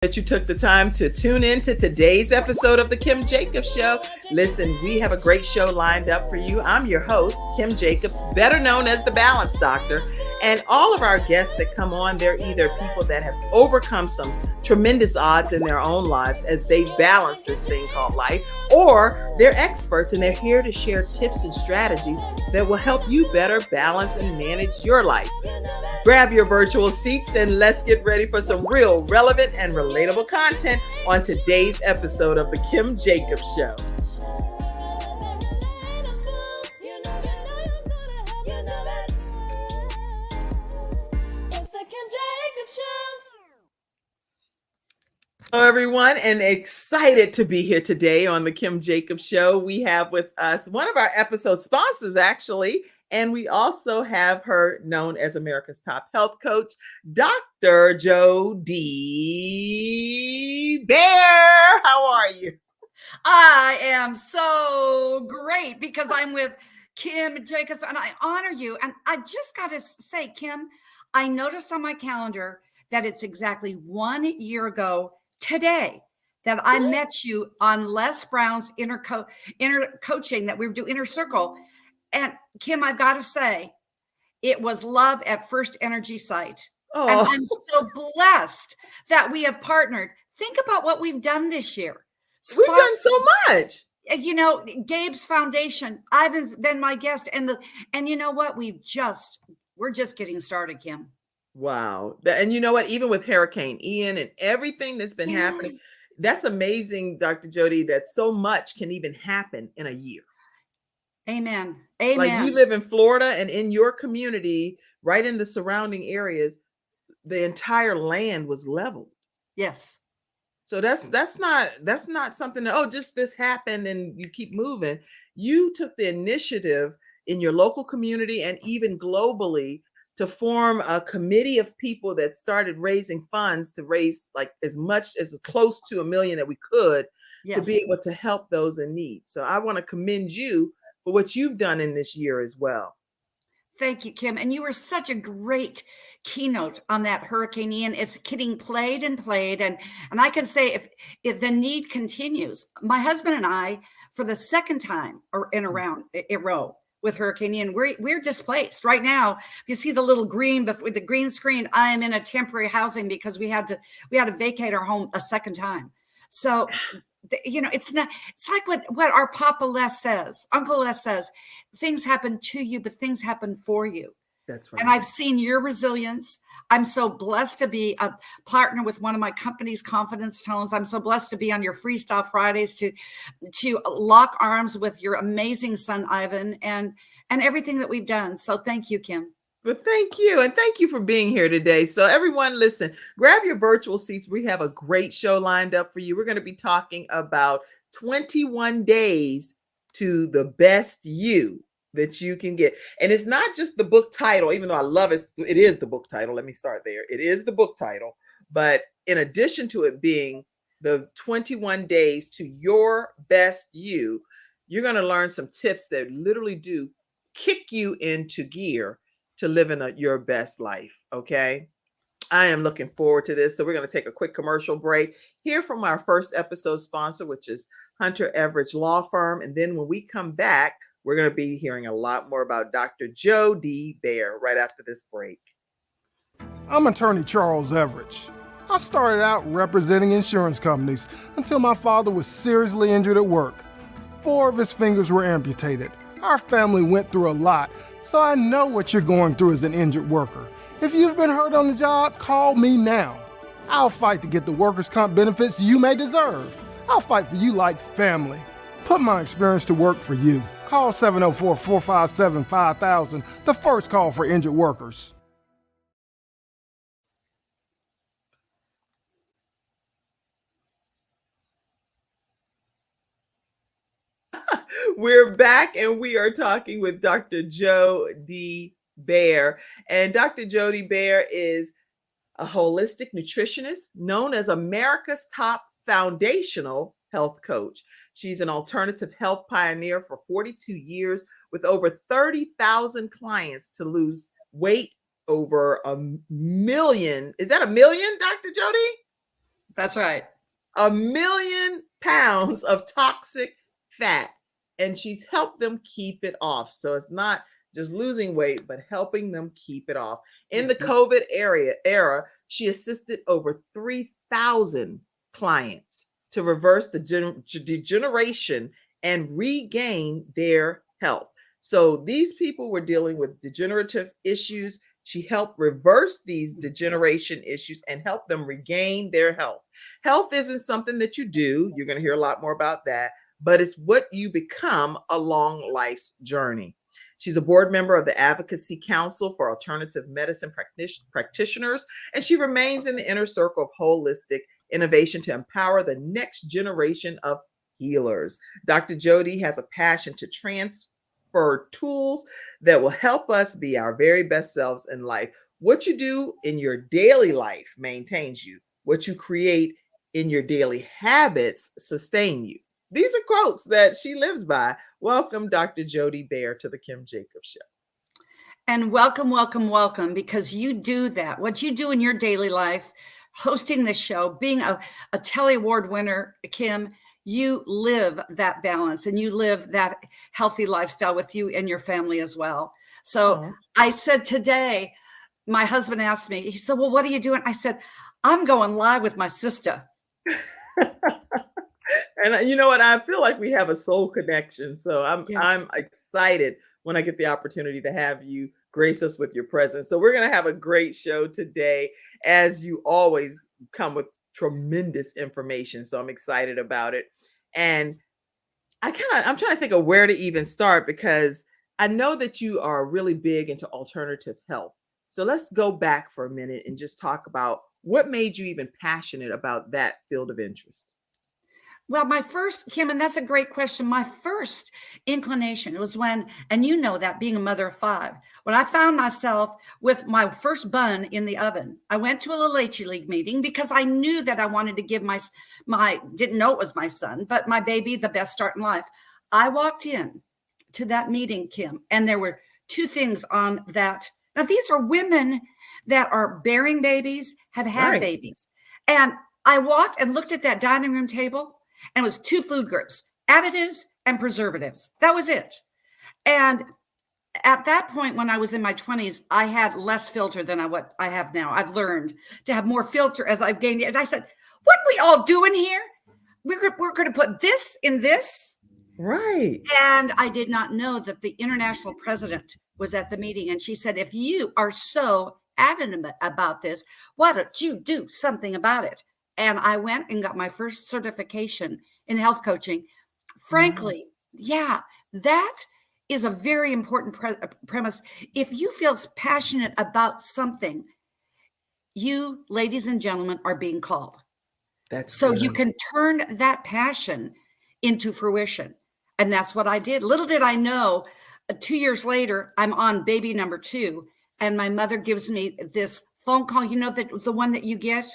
That you took the time to tune in to today's episode of the Kim Jacobs Show. Listen, we have a great show lined up for you. I'm your host, Kim Jacobs, better known as the Balance Doctor. And all of our guests that come on, they're either people that have overcome some tremendous odds in their own lives as they balance this thing called life, or they're experts and they're here to share tips and strategies that will help you better balance and manage your life. Grab your virtual seats and let's get ready for some real, relevant, and relatable content on today's episode of the Kim Jacobs Show. Hello, everyone, and excited to be here today on the Kim Jacobs Show. We have with us one of our episode sponsors, actually, and we also have her known as America's top health coach, Dr. Dee Baer. How are you? I am so great because I'm with Kim Jacobs, and I honor you. And I just got to say, Kim, I noticed on my calendar that it's exactly 1 year ago today that I met you on Les Brown's inner coaching that we would do Inner Circle. And Kim, I've got to say, it was love at first energy sight. Oh. And I'm so blessed that we have partnered. Think about what we've done this year. We've done so much. You know, Gabe's foundation, Ivan's been my guest. And you know what? We're just getting started, Kim. Wow. And you know what? Even with Hurricane Ian and everything that's been happening, that's amazing, Dr. Jody, that so much can even happen in a year. Amen. Amen. Like you live in Florida and in your community, right in the surrounding areas, the entire land was leveled. Yes. So that's not something that, just this happened and you keep moving. You took the initiative in your local community and even globally to form a committee of people that started raising funds to raise like as close to $1 million that we could to be able to help those in need. So I want to commend you for what you've done in this year as well. Thank you, Kim. And you were such a great keynote on that Hurricane Ian. It's getting played. And I can say if the need continues, my husband and I, for the second time in a row with Hurricane Ian, we're displaced right now. If you see the little green before the green screen, I am in a temporary housing because we had to vacate our home a second time. So, you know, it's like what our Papa Les says, Uncle Les says, things happen to you, but things happen for you. That's right. And I've seen your resilience. I'm so blessed to be a partner with one of my company's Confidence Tones. I'm so blessed to be on your Freestyle Fridays to lock arms with your amazing son, Ivan, and everything that we've done. So thank you, Kim. Well, thank you. And thank you for being here today. So everyone, listen, grab your virtual seats. We have a great show lined up for you. We're going to be talking about 21 days to the best you that you can get. And it's not just the book title, even though I love it. It is the book title. Let me start there. It is the book title. But in addition to it being the 21 days to your best you, you're going to learn some tips that literally do kick you into gear to living your best life. Okay. I am looking forward to this. So we're going to take a quick commercial break, hear from our first episode sponsor, which is Hunter Everidge Law Firm. And then when we come back, we're going to be hearing a lot more about Dr. Dee Baer right after this break. I'm attorney Charles Everidge. I started out representing insurance companies until my father was seriously injured at work. 4 of his fingers were amputated. Our family went through a lot, so I know what you're going through as an injured worker. If you've been hurt on the job, call me now. I'll fight to get the workers' comp benefits you may deserve. I'll fight for you like family. Put my experience to work for you. Call 704-457-5000, the first call for injured workers. We're back and we are talking with Dr. Dee Baer. And Dr. Dee Baer is a holistic nutritionist known as America's top foundational health coach. She's an alternative health pioneer for 42 years with over 30,000 clients to lose weight, over 1 million. Is that 1 million, Dr. Jody? That's right. 1,000,000 pounds of toxic fat, and she's helped them keep it off. So it's not just losing weight, but helping them keep it off. In the Mhm. COVID era, she assisted over 3,000 clients to reverse the degeneration and regain their health. So these people were dealing with degenerative issues. She helped reverse these degeneration issues and help them regain their health. Health isn't something that you do. You're going to hear a lot more about that, but it's what you become along life's journey. She's a board member of the Advocacy Council for Alternative Medicine Practitioners, and she remains in the inner circle of holistic innovation to empower the next generation of healers. Dr. Jody has a passion to transfer tools that will help us be our very best selves in life. What you do in your daily life maintains you. What you create in your daily habits sustain you. These are quotes that she lives by. Welcome, Dr. Jody Baer, to the Kim Jacobs Show. And welcome, welcome, welcome, because you do that. What you do in your daily life, hosting this show, being a Telly Award winner, Kim, you live that balance and you live that healthy lifestyle with you and your family as well. So I said today, my husband asked me, he said, well, what are you doing? I said, I'm going live with my sister. And you know what? I feel like we have a soul connection. So I'm excited when I get the opportunity to have you grace us with your presence. So we're going to have a great show today, as you always come with tremendous information. So I'm excited about it. And I'm trying to think of where to even start, because I know that you are really big into alternative health. So let's go back for a minute and just talk about what made you even passionate about that field of interest. Well, my first, Kim, and that's a great question. My first inclination was when, and you know that being a mother of 5, when I found myself with my first bun in the oven. I went to a La Leche League meeting because I knew that I wanted to give my didn't know it was my son, but my baby the best start in life. I walked in to that meeting, Kim, and there were 2 things on that. Now, these are women that are bearing babies, have had babies. And I walked and looked at that dining room table, and it was 2 food groups, additives and preservatives. That was it. And at that point, when I was in my 20s, I had less filter than what I have now. I've learned to have more filter as I've gained it. And I said, what are we all doing here? We're going to put this in this. Right. And I did not know that the international president was at the meeting. And she said, if you are so adamant about this, why don't you do something about it? And I went and got my first certification in health coaching. Frankly, that is a very important premise. If you feel passionate about something, you, ladies and gentlemen, are being called. So you can turn that passion into fruition. And that's what I did. Little did I know, 2 years later, I'm on baby number 2. And my mother gives me this phone call, you know, the one that you get,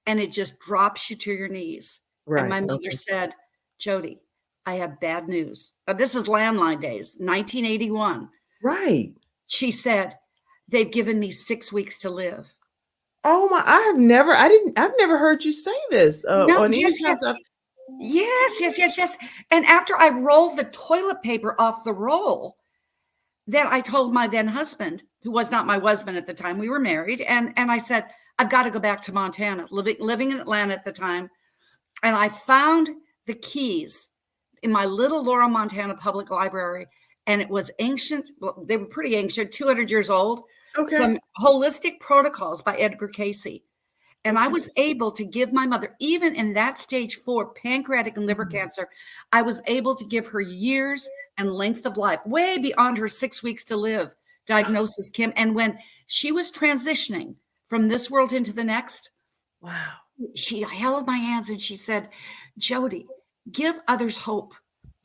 and it just drops you to your knees. Right. And my mother said, Jody, I have bad news. This is landline days, 1981. Right. She said, they've given me 6 weeks to live. Oh my, I've never heard you say this. Yes. And after I rolled the toilet paper off the roll, then I told my then husband, who was not my husband at the time, we were married. And I said, I've got to go back to Montana, living in Atlanta at the time. And I found the keys in my little Laurel, Montana public library. And it was ancient. Well, they were pretty ancient, 200 years old. Okay. Some holistic protocols by Edgar Cayce. And I was able to give my mother, even in that stage 4 pancreatic and liver cancer, I was able to give her years and length of life, way beyond her 6 weeks to live diagnosis, Kim. And when she was transitioning from this world into the next, she held my hands and she said, Jody, give others hope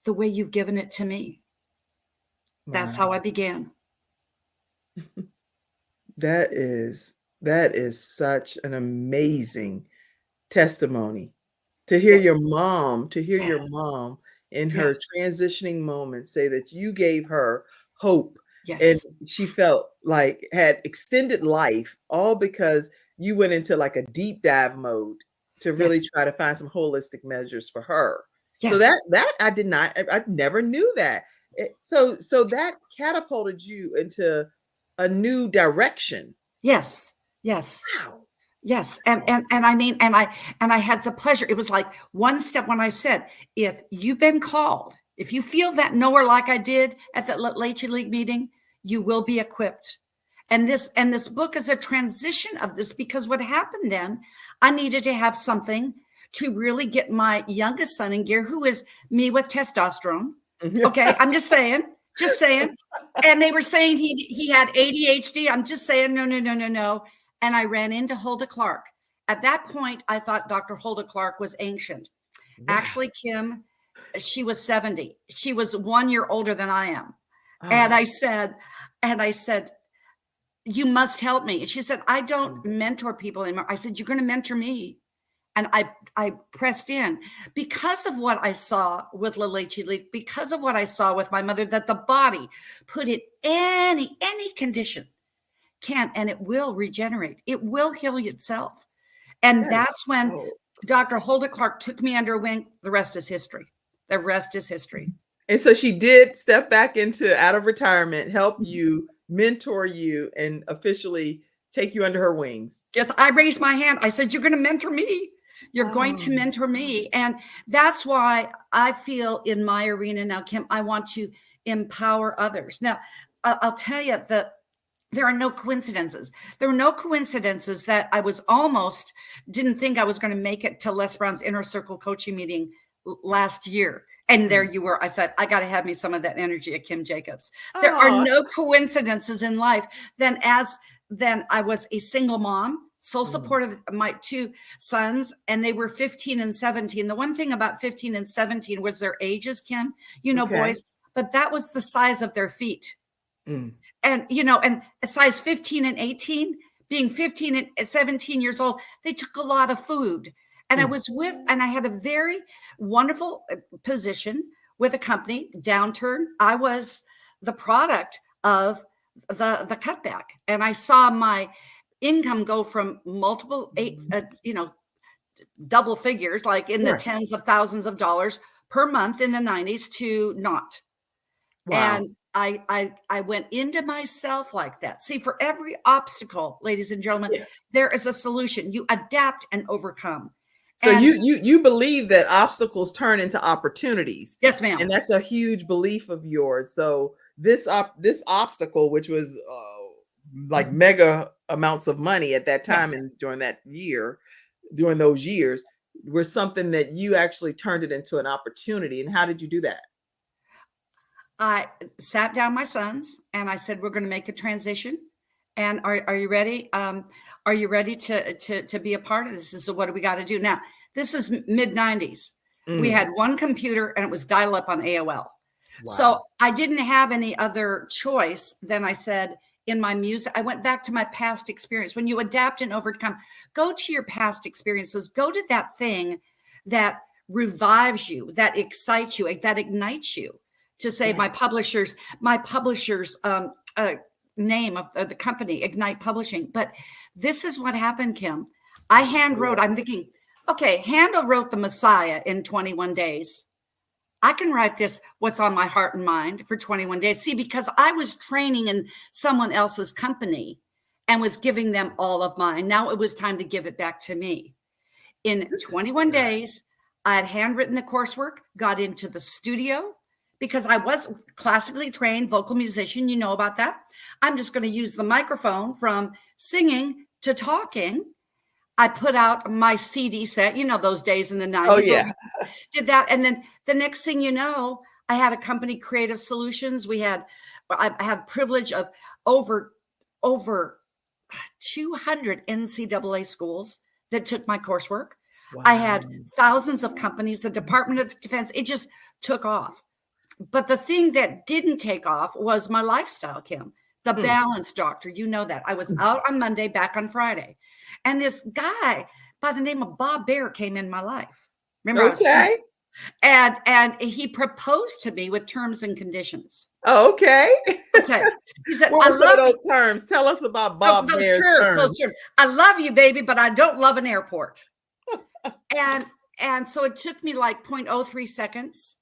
the way you've given it to me. That's how I began. That is such an amazing testimony to hear your mom, in her transitioning moment say that you gave her hope. And she felt like had extended life, all because you went into like a deep dive mode to really try to find some holistic measures for her. So Yes. that I never knew that. So that catapulted you into a new direction. Yes. Yes. Wow. Yes. And I mean, and I had the pleasure. It was like one step when I said, if you've been called, if you feel that nowhere like I did at that Leche League meeting, you will be equipped. And this book is a transition of this, because what happened then, I needed to have something to really get my youngest son in gear, who is me with testosterone. Okay. I'm just saying. And they were saying he had ADHD. I'm just saying, no. And I ran into Hulda Clark. At that point, I thought Dr. Hulda Clark was ancient. Wow. Actually, Kim, she was 70. She was 1 year older than I am. Oh. And I said, you must help me. She said, I don't mentor people anymore. I said, you're going to mentor me. And I pressed in because of what I saw with La Leche League, because of what I saw with my mother, that the body put in any condition can, and it will regenerate. It will heal itself. And that's when Dr. Hulda Clark took me under her wing. The rest is history. The rest is history. And so she did step back out of retirement, help you, mentor you, and officially take you under her wings. Yes, I raised my hand. I said, you're going to mentor me. You're going to mentor me. And that's why I feel in my arena now, Kim, I want to empower others. Now, I'll tell you that there are no coincidences. There were no coincidences that I didn't think I was going to make it to Les Brown's Inner Circle coaching meeting last year. And there you were. I said, I got to have me some of that energy at Kim Jacobs. There are no coincidences in life. Then I was a single mom, sole supportive of my 2 sons, and they were 15 and 17. The one thing about 15 and 17 was their ages, Kim, boys, but that was the size of their feet. And, and a size 15 and 18, being 15 and 17 years old, they took a lot of food. And I had a very wonderful position with a company, Downturn. I was the product of the cutback. And I saw my income go from multiple double figures, like in the tens of thousands of dollars per month in the 90s to not. Wow. And I went into myself like that. See, for every obstacle, ladies and gentlemen, there is a solution. You adapt and overcome. So you believe that obstacles turn into opportunities. Yes, ma'am. And that's a huge belief of yours. So this obstacle, which was like mega amounts of money at that time and during those years, was something that you actually turned it into an opportunity. And how did you do that? I sat down my sons and I said, we're going to make a transition. And are you ready? Are you ready to be a part of this? So what do we got to do? Now, this is mid-90s. We had one computer and it was dial-up on AOL. Wow. So I didn't have any other choice. Then I said, in my music, I went back to my past experience. When you adapt and overcome, go to your past experiences. Go to that thing that revives you, that excites you, that ignites you. To say my publisher's name of the company, Ignite Publishing. But this is what happened, Kim. I hand wrote, I'm thinking, okay, Handel wrote The Messiah in 21 days. I can write this, what's on my heart and mind, for 21 days. See, because I was training in someone else's company and was giving them all of mine. Now it was time to give it back to me. In 21 days, I had handwritten the coursework, got into the studio, because I was classically trained vocal musician. You know about that. I'm just going to use the microphone from singing to talking. I put out my CD set, those days in the 90s. Oh, yeah. Did that. And then the next thing you know, I had a company, Creative Solutions. I had the privilege of over 200 NCAA schools that took my coursework. Wow. I had thousands of companies, the Department of Defense. It just took off. But the thing that didn't take off was my lifestyle, Kim, the balance doctor. You know that. I was out on Monday, back on Friday. And this guy by the name of Bob Baer came in my life. Remember? Okay. And he proposed to me with terms and conditions. Oh, okay. Okay. He said, what were those terms? Tell us about Bob Baer's terms. I love you, baby, but I don't love an airport. And so it took me like 0.03 seconds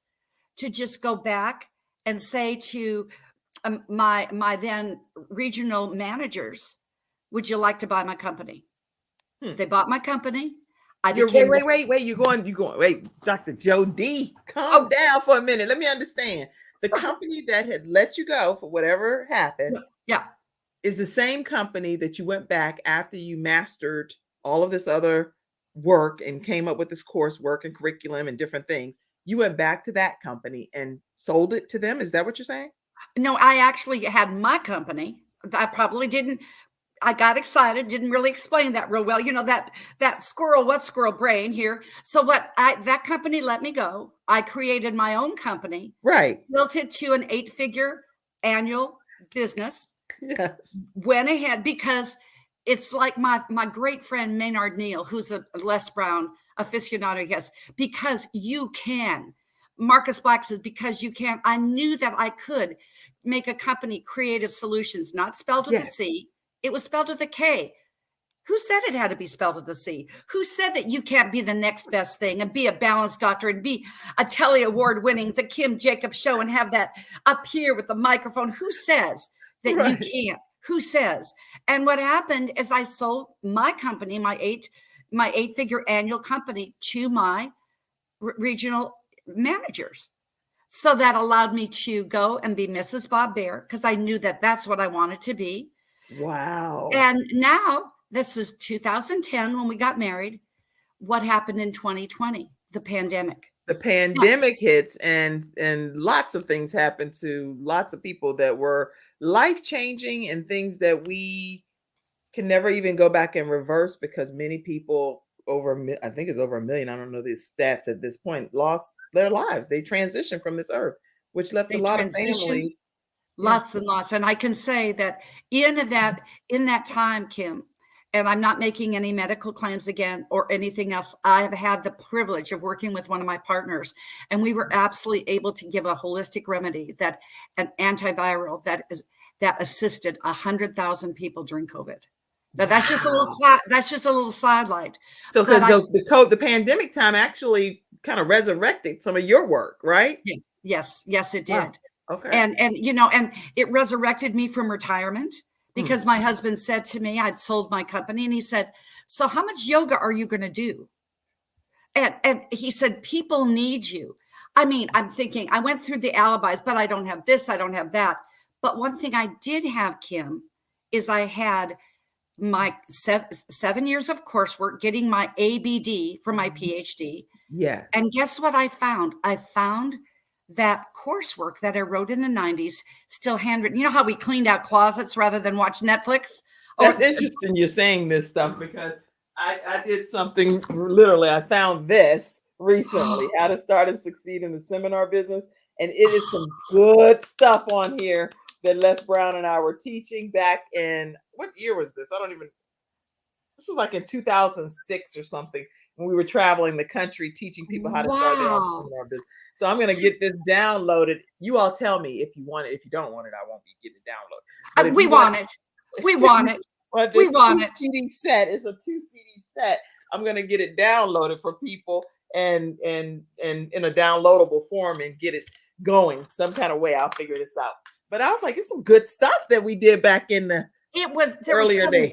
to just go back and say to my then regional managers, would you like to buy my company? They bought my company. Wait. You're going. Wait, Dr. Joe D, calm down for a minute. Let me understand. The company that had let you go for whatever happened, yeah, is the same company that you went back after you mastered all of this other work and came up with this coursework and curriculum and different things. You went back to that company and sold it to them. Is that what you're saying? No, I actually had my company. I probably didn't. I got excited, didn't really explain that real well. You know, that squirrel brain here. So that company let me go. I created my own company, Right. built it to an 8-figure annual business. Yes. Went ahead because it's like my great friend Maynard Neal, who's a Les Brown aficionado, yes, because you can. Marcus Black says, because you can. I knew that I could make a company, Creative Solutions, not spelled with a C. It was spelled with a K. Who said it had to be spelled with a C? Who said that you can't be the next best thing and be a balanced doctor and be a Telly Award winning The Kim Jacobs Show and have that up here with the microphone? Who says that you can't? Who says? And what happened is I sold my company, my 8-figure annual company, to my regional managers. So that allowed me to go and be Mrs. Bob Baer, because I knew that that's what I wanted to be. Wow. And now, this is 2010 when we got married. What happened in 2020? The pandemic. The pandemic hits, and lots of things happened to lots of people that were life-changing, and things that we can never even go back and reverse, because many people, I think it's over 1 million, I don't know the stats at this point, lost their lives. They transitioned from this earth, which left a lot of families. Lots and lots. And I can say that in that time, Kim, and I'm not making any medical claims again or anything else, I have had the privilege of working with one of my partners, and we were absolutely able to give a holistic remedy, that an antiviral that assisted 100,000 people during COVID. But that's just a little sidelight. So because the pandemic time actually kind of resurrected some of your work, right? Yes, it did. Wow. Okay. And it resurrected me from retirement, because my husband said to me, I'd sold my company, and he said, so how much yoga are you going to do? And he said, people need you. I mean, I'm thinking, I went through the alibis, but I don't have this, I don't have that. But one thing I did have, Kim, is I had my 7 years of coursework, getting my ABD for my PhD. Yes. And guess what I found? I found that coursework that I wrote in the 90s, still handwritten. You know how we cleaned out closets rather than watch Netflix? That's interesting you're saying this stuff, because I did something, literally, I found this recently, How to Start and Succeed in the Seminar Business. And it is some good stuff on here that Les Brown and I were teaching back in, what year was this? This was like in 2006 or something, when we were traveling the country teaching people how to start their own seminar business. So I'm going to get this downloaded. You all tell me if you want it. If you don't want it, I won't be getting it downloaded. We want it. We want it. But this CD set is a 2 CD set. I'm going to get it downloaded for people and in a downloadable form and get it going some kind of way. I'll figure this out. But I was like, it's some good stuff that we did back in the earlier days.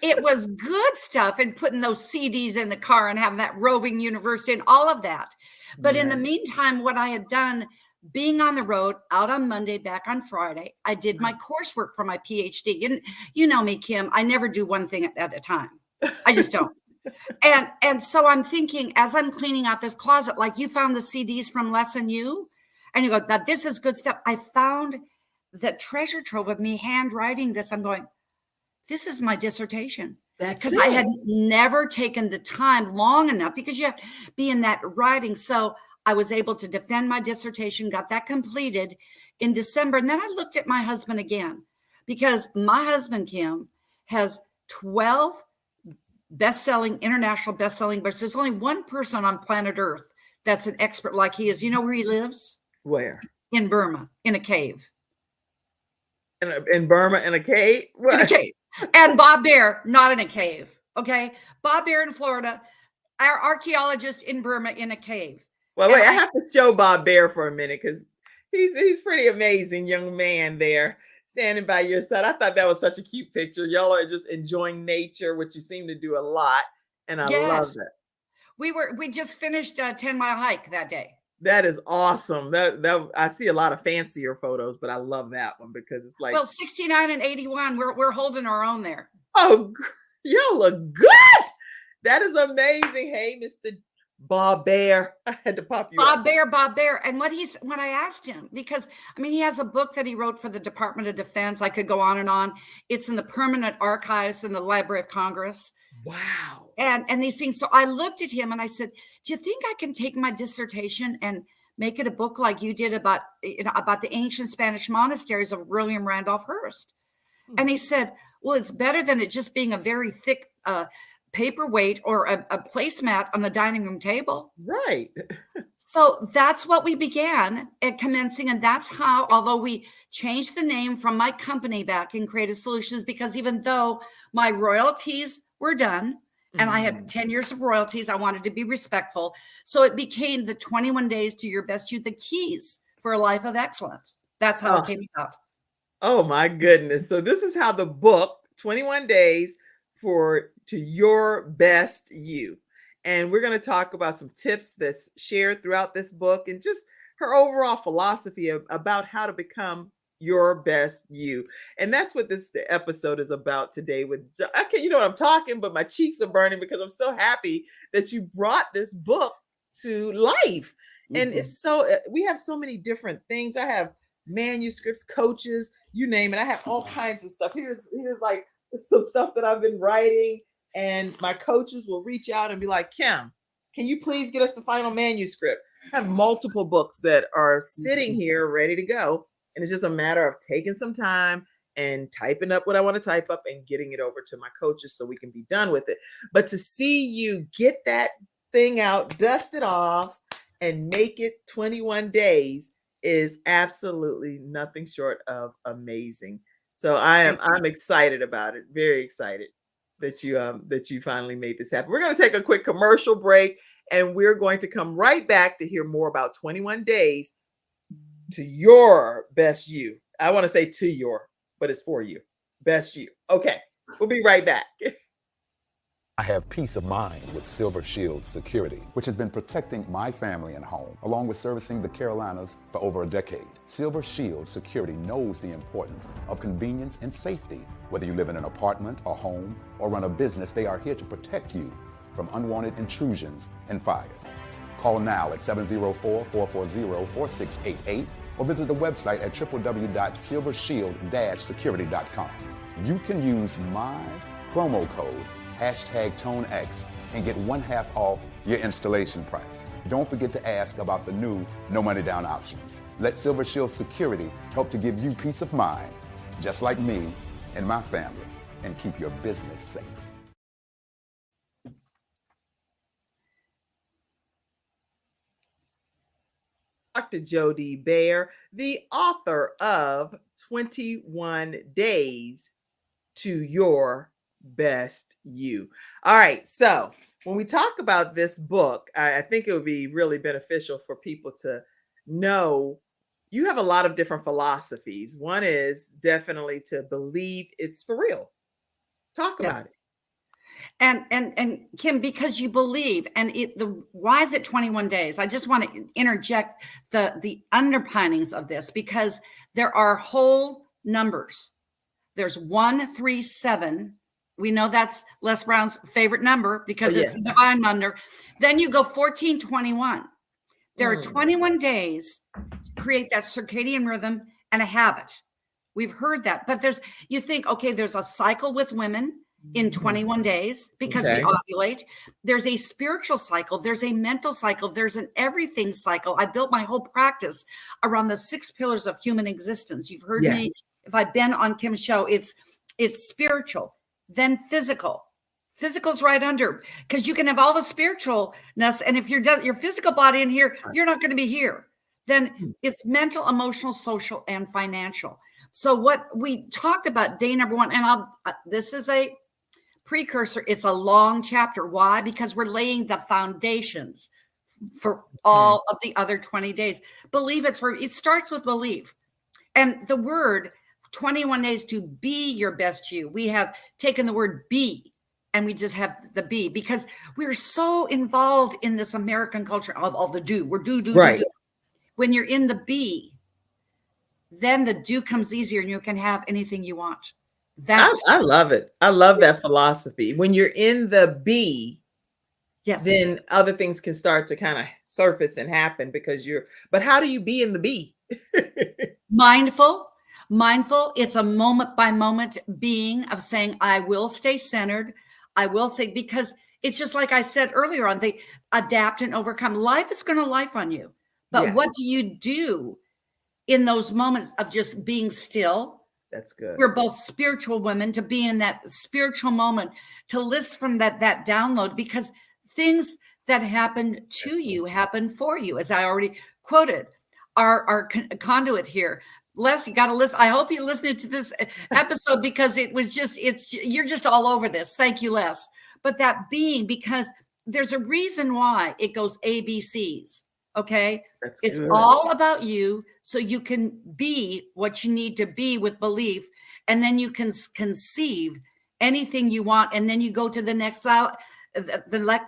It was good stuff, and putting those CDs in the car and having that roving university and all of that. But in the meantime, what I had done, being on the road, out on Monday, back on Friday, I did my coursework for my PhD. You know me, Kim, I never do one thing at a time. I just don't. And so I'm thinking, as I'm cleaning out this closet, like you found the CDs from Les and you, and you go, now this is good stuff. I found that treasure trove of me handwriting this. I'm going, this is my dissertation. Because I had never taken the time long enough, because you have to be in that writing. So I was able to defend my dissertation, got that completed in December. And then I looked at my husband again, because my husband, Kim, has 12 international best-selling books. There's only one person on planet Earth that's an expert like he is. You know where he lives? Where? In Burma, in a cave. In Burma, in a cave? What? In a cave. And Bob Baer, not in a cave. Okay. Bob Baer in Florida, our archaeologist in Burma in a cave. Well, And wait, I have to show Bob Baer for a minute because he's pretty amazing young man there standing by your side. I thought that was such a cute picture. Y'all are just enjoying nature, which you seem to do a lot, and I love yes, that. we just finished a 10-mile hike that day. That is awesome. That I see a lot of fancier photos, but I love that one because it's like, Well, 69 and 81, we're holding our own there. oh, y'all look good. That is amazing. Hey, Mr. Bob Baer. I had to pop you up. Bob Baer. And when I asked him, because I mean, he has a book that he wrote for the Department of Defense. I could go on and on. It's in the permanent archives in the Library of Congress. Wow. And these things. So I looked at him and I said, do you think I can take my dissertation and make it a book like you did about the ancient Spanish monasteries of William Randolph Hearst? And he said, well, it's better than it just being a very thick paperweight or a placemat on the dining room table. Right. So that's what we began at commencing. And that's how, although we changed the name from my company back in Creative Solutions, because even though my royalties were done and I had 10 years of royalties, I wanted to be respectful. So it became the 21 days to your best you, the keys for a life of excellence. That's how it came about. Oh my goodness. So this is how the book, 21 Days to Your Best You. And we're going to talk about some tips that's shared throughout this book and just her overall philosophy about how to become your best you. And that's what this episode is about today. You know what I'm talking, but my cheeks are burning because I'm so happy that you brought this book to life. And it's we have so many different things. I have manuscripts, coaches, you name it. I have all kinds of stuff. Here's like some stuff that I've been writing, and my coaches will reach out and be like, Kim, can you please get us the final manuscript? I have multiple books that are sitting here ready to go. And it's just a matter of taking some time and typing up what I want to type up and getting it over to my coaches so we can be done with it. But to see you get that thing out, dust it off, and make it 21 days is absolutely nothing short of amazing. So I'm excited about it. Very excited that you finally made this happen. We're going to take a quick commercial break, and we're going to come right back to hear more about 21 days to your best you. I want to say to your, but it's for you. Best you. Okay. We'll be right back. I have peace of mind with Silver Shield Security, which has been protecting my family and home, along with servicing the Carolinas for over a decade. Silver Shield Security knows the importance of convenience and safety. Whether you live in an apartment or home or run a business, they are here to protect you from unwanted intrusions and fires. Call now at 704-440-4688 or visit the website at www.silvershield-security.com. You can use my promo code #ToneX and get 1/2 off your installation price. Don't forget to ask about the new no money down options. Let Silver Shield Security help to give you peace of mind, just like me and my family, and keep your business safe. Dr. Dee Baer, the author of 21 Days to Your Best You. All right. So when we talk about this book, I think it would be really beneficial for people to know you have a lot of different philosophies. One is definitely to believe it's for real. Talk about it. And Kim, because you believe, and why is it 21 days? I just want to interject the underpinnings of this, because there are whole numbers. There's 137. We know that's Les Brown's favorite number because it's the divine number. Then you go 1421. There are 21 days to create that circadian rhythm and a habit. We've heard that, but you think, okay, there's a cycle with women in 21 days because we ovulate. There's a spiritual cycle. There's a mental cycle. There's an everything cycle. I built my whole practice around the 6 pillars of human existence. You've heard me. If I've been on Kim's show, it's spiritual, then physical. Physical's right under, because you can have all the spiritualness, and if your physical body in here, you're not going to be here. Then it's mental, emotional, social, and financial. So what we talked about day number 1, and this is a precursor. It's a long chapter. Why? Because we're laying the foundations for all of the other 20 days. It starts with belief. And the word 21 days to be your best you. We have taken the word be and we just have the be, because we're so involved in this American culture of all the do. We're do. When you're in the be, then the do comes easier and you can have anything you want. I love it. I love that philosophy. When you're in the be, then other things can start to kind of surface and happen because but how do you be in the be? Mindful. It's a moment by moment being of saying, I will stay centered. I will say, because it's just like I said earlier on, they adapt and overcome. Life is going to life on you. But what do you do in those moments of just being still? That's good. We're both spiritual women, to be in that spiritual moment, to list from that download, because things that happen to you happen for you. As I already quoted our conduit here, Les, you got to listen. I hope you're listening to this episode, because you're just all over this. Thank you, Les. But that being, because there's a reason why it goes ABCs. Okay. It's all about you, so you can be what you need to be with belief. And then you can conceive anything you want. And then you go to the next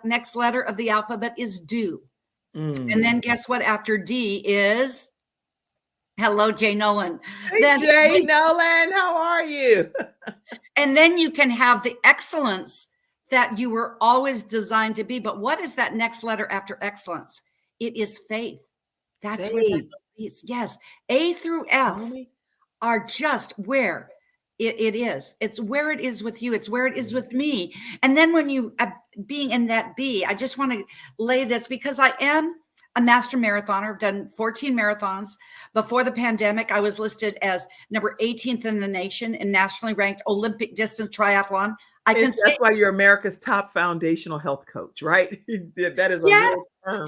next letter of the alphabet is do. And then guess what? After D is, hello, Jay Nolan. Hey, Jay Nolan, how are you? And then you can have the excellence that you were always designed to be. But what is that next letter after excellence? It is faith. That's where that is. Yes. A through F are just where it is. It's where it is with you. It's where it is with me. And then when you being in that B, I just want to lay this, because I am a master marathoner. I've done 14 marathons. Before the pandemic, I was listed as number 18th in the nation in nationally ranked Olympic distance triathlon. That's why you're America's top foundational health coach, right? That is a real term.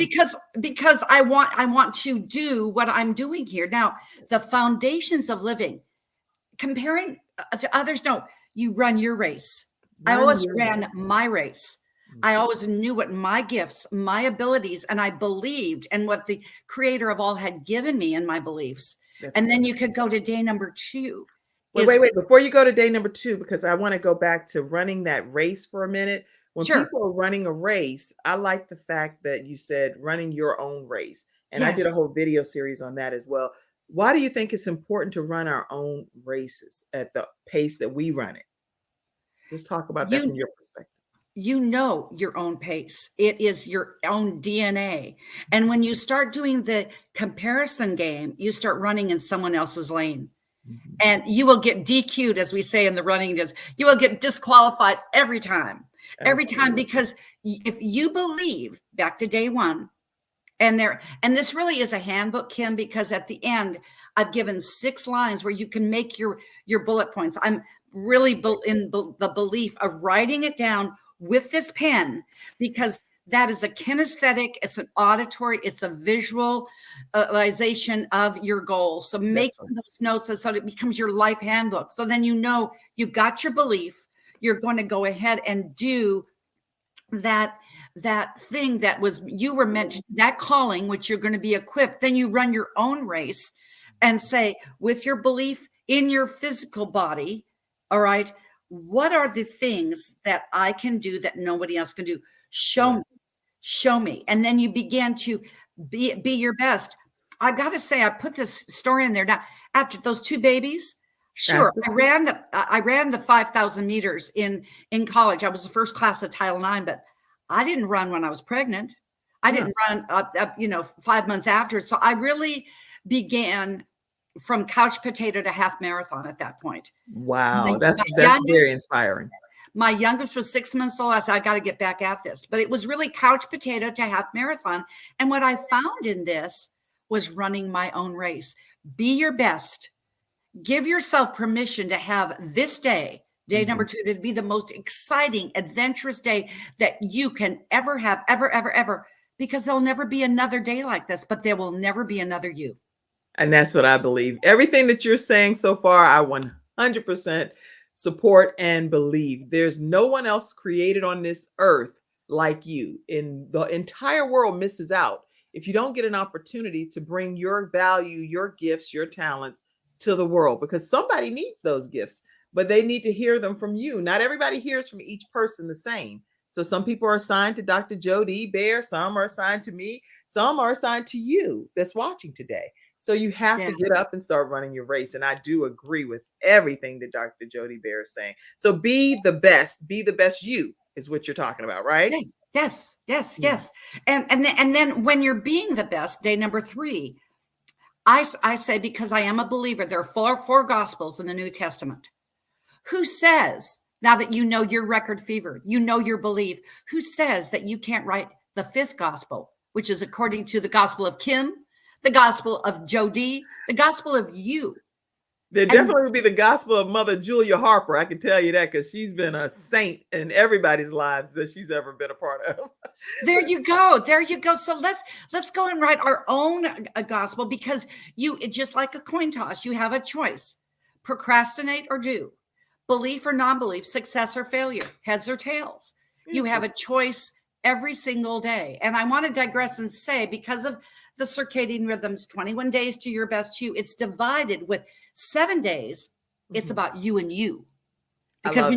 Because I want to do what I'm doing here. Now, the foundations of living, comparing to others, no, you run your race. I always ran my race. I always knew what my gifts, my abilities, and I believed in what the creator of all had given me and my beliefs. And then you could go to day number 2. Wait. Before you go to day number 2, because I want to go back to running that race for a minute. When people are running a race, I like the fact that you said running your own race. And I did a whole video series on that as well. Why do you think it's important to run our own races at the pace that we run it? Just talk about that from your perspective. You know your own pace. It is your own DNA. And when you start doing the comparison game, you start running in someone else's lane. And you will get DQ'd, as we say in the running days. You will get disqualified every time. Every time, because if you believe, back to day 1, and this really is a handbook, Kim, because at the end, I've given 6 lines where you can make your bullet points. I'm really in the belief of writing it down with this pen, because that is a kinesthetic, it's an auditory, it's a visualization of your goals. So make those notes so that it becomes your life handbook. So then you know you've got your belief. You're going to go ahead and do that thing that was you were meant to, that calling, which you're going to be equipped. Then you run your own race and say, with your belief in your physical body, all right, what are the things that I can do that nobody else can do? Show me. And then you begin to be your best. I got to say, I put this story in there. Now, after those 2 babies, sure, I ran the 5,000 meters in college. I was the first class of Title IX, but I didn't run when I was pregnant. I didn't run 5 months after. So I really began from couch potato to half marathon at that point. Wow. That's very inspiring. My youngest was 6 months old. I said, I got to get back at this. But it was really couch potato to half marathon. And what I found in this was running my own race. Be your best. Give yourself permission to have this day number 2, to be the most exciting, adventurous day that you can ever have, ever, because there'll never be another day like this, but there will never be another you. And that's what I believe. Everything that you're saying so far, I 100% support, and believe. There's no one else created on this earth like you. And the entire world misses out if you don't get an opportunity to bring your value, your gifts, your talents to the world, because somebody needs those gifts, but they need to hear them from you. Not everybody hears from each person the same. So some people are assigned to Dr. Dee Baer, some are assigned to me, some are assigned to you that's watching today. So you have to get up and start running your race. And I do agree with everything that Dr. Dee Baer is saying. So be the best you is what you're talking about, right? Yes. And then when you're being the best, day number 3, I say, because I am a believer, there are four gospels in the New Testament. Who says, now that you know your record fever, you know your belief, who says that you can't write the 5th gospel, which is according to the gospel of Kim, the gospel of Jody, the gospel of you? There definitely would be the gospel of Mother Julia Harper. I can tell you that, because she's been a saint in everybody's lives that she's ever been a part of. There you go. So let's go and write our own gospel, because you, just like a coin toss, you have a choice: procrastinate or do, belief or non-belief, success or failure, heads or tails. You have a choice every single day. And I want to digress and say, because of the circadian rhythms, 21 days to your best you, it's divided with 7 days. It's about you and you. Because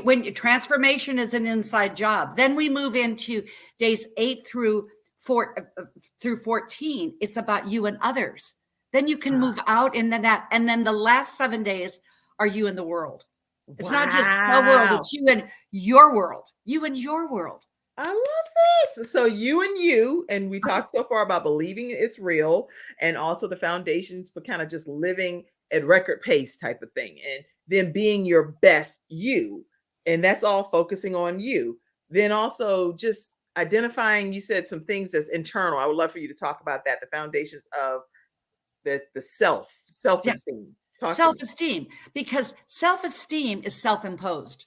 when your transformation is an inside job, then we move into days 8 through 14. It's about you and others. Then you can move out into that. And then the last 7 days are you and the world. It's not just the world, it's you and your world. You and your world. I love this. So you and you, and we talked so far about believing it's real, and also the foundations for kind of just living at record pace type of thing, and then being your best you. And that's all focusing on you. Then also just identifying, you said some things that's internal. I would love for you to talk about that, the foundations of the self-esteem. Self-esteem, because self-esteem is self-imposed.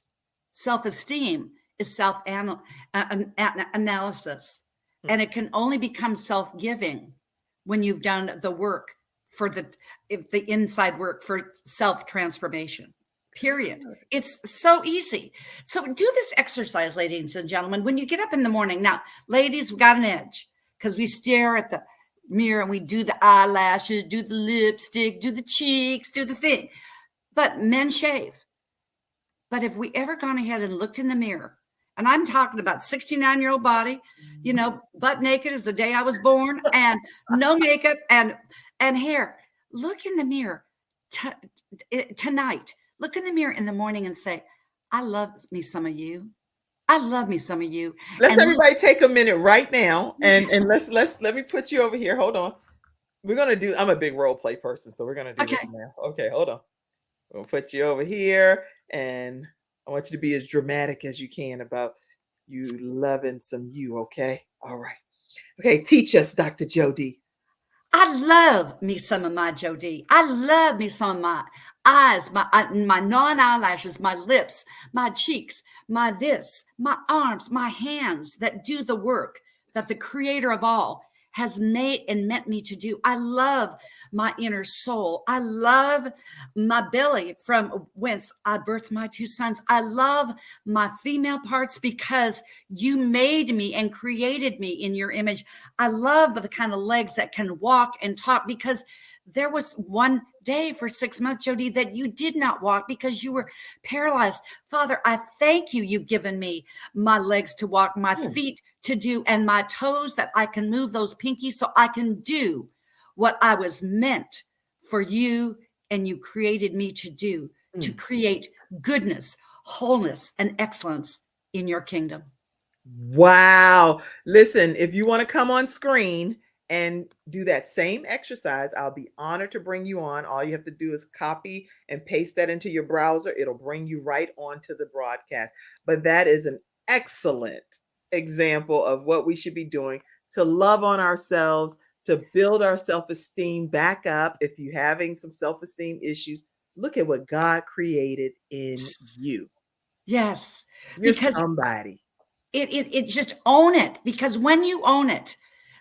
Self-esteem is self-analysis. And it can only become self-giving when you've done the work for the inside work for self-transformation. Period. It's so easy. So do this exercise, ladies and gentlemen, when you get up in the morning. Now, ladies, we've got an edge because we stare at the mirror and we do the eyelashes, do the lipstick, do the cheeks, do the thing. But men shave. But have we ever gone ahead and looked in the mirror? And I'm talking about 69-year-old body, butt naked as the day I was born, and no makeup and hair. Look in the mirror tonight. Look in the mirror in the morning and say, I love me some of you. I love me some of you. Let's everybody take a minute right now, and let me put you over here. Hold on. We're gonna do. I'm a big role play person, so we're gonna do this now. Okay, hold on. We'll put you over here, and I want you to be as dramatic as you can about you loving some you. Okay. All right. Okay. Teach us, Dr. Jody. I love me some of my Jody. I love me some of my eyes, my non-eyelashes, my lips, my cheeks, my this, my arms, my hands that do the work that the creator of all has made and meant me to do. I love my inner soul. I love my belly from whence I birthed my 2 sons. I love my female parts because you made me and created me in your image. I love the kind of legs that can walk and talk, because there was one day for 6 months, Jody, that you did not walk because you were paralyzed. Father, I thank you. You've given me my legs to walk, my feet to do, and my toes that I can move those pinkies so I can do what I was meant for you and you created me to do, to create goodness, wholeness, and excellence in your kingdom. Wow. Listen, if you want to come on screen and do that same exercise, I'll be honored to bring you on. All you have to do is copy and paste that into your browser. It'll bring you right onto the broadcast. But that is an excellent example of what we should be doing to love on ourselves, to build our self-esteem back up. If you're having some self-esteem issues, look at what God created in you. Yes. You're because somebody. It just own it, because when you own it,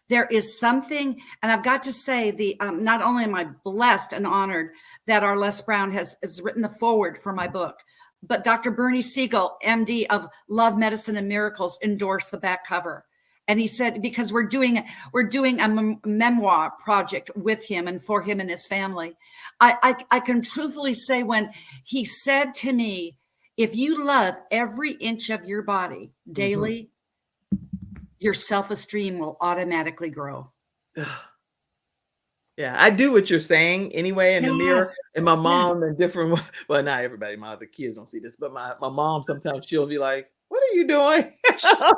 there is something, and I've got to say, not only am I blessed and honored that our Les Brown has written the foreword for my book, but Dr. Bernie Siegel, MD of Love, Medicine, and Miracles, endorsed the back cover. And he said, because we're doing a memoir project with him and for him and his family. I can truthfully say, when he said to me, if you love every inch of your body daily, your self-esteem will automatically grow. Yeah, I do what you're saying anyway in the mirror. Yes. And my mom and different, well, not everybody, my other kids don't see this, but my mom, sometimes she'll be like, what are you doing? I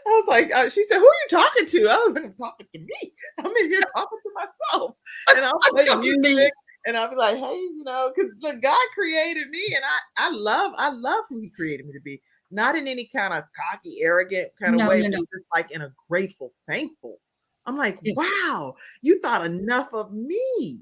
was like, she said, who are you talking to? I was like, I'm talking to me. I'm in here talking to myself. And I'll play music and I'll be like, hey, you know, because the God created me and I love who he created me to be. Not in any kind of cocky, arrogant kind of way, but just like in a grateful, thankful. I'm like, wow, you thought enough of me.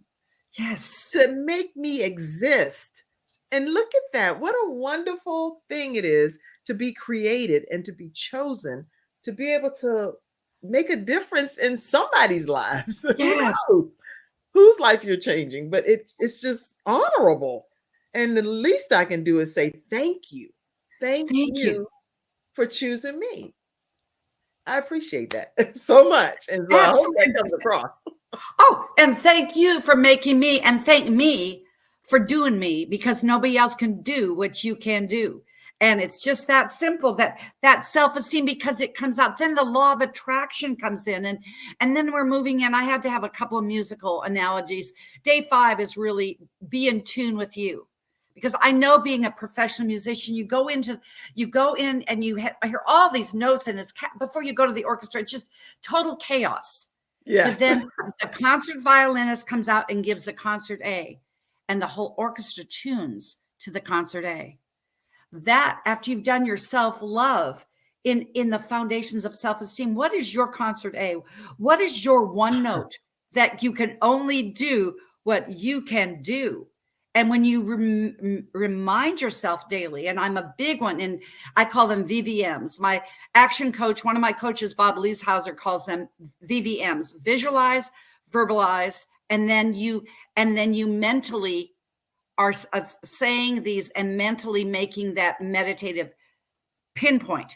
Yes. To make me exist. And look at that. What a wonderful thing it is to be created and to be chosen, to be able to make a difference in somebody's lives. Yes. Who knows whose life you're changing, but it's just honorable. And the least I can do is say, thank you. Thank you for choosing me. I appreciate that so much. And so I hope that comes across. Oh, and thank you for making me, and thank me for doing me, because nobody else can do what you can do. And it's just that simple, that self-esteem, because it comes out. Then the law of attraction comes in, and then we're moving in. I had to have a couple of musical analogies. Day 5 is really be in tune with you. Because I know, being a professional musician, you go in and you hear all these notes, and it's before you go to the orchestra, it's just total chaos. Yeah. But then the concert violinist comes out and gives the concert A, and the whole orchestra tunes to the concert A. That, after you've done your self-love in the foundations of self-esteem, what is your concert A? What is your one note that you can only do what you can do? And when you remind yourself daily, and I'm a big one, and I call them VVMs. My action coach, one of my coaches, Bob Leeshauser, calls them VVMs: visualize, verbalize, and then you mentally are saying these and mentally making that meditative pinpoint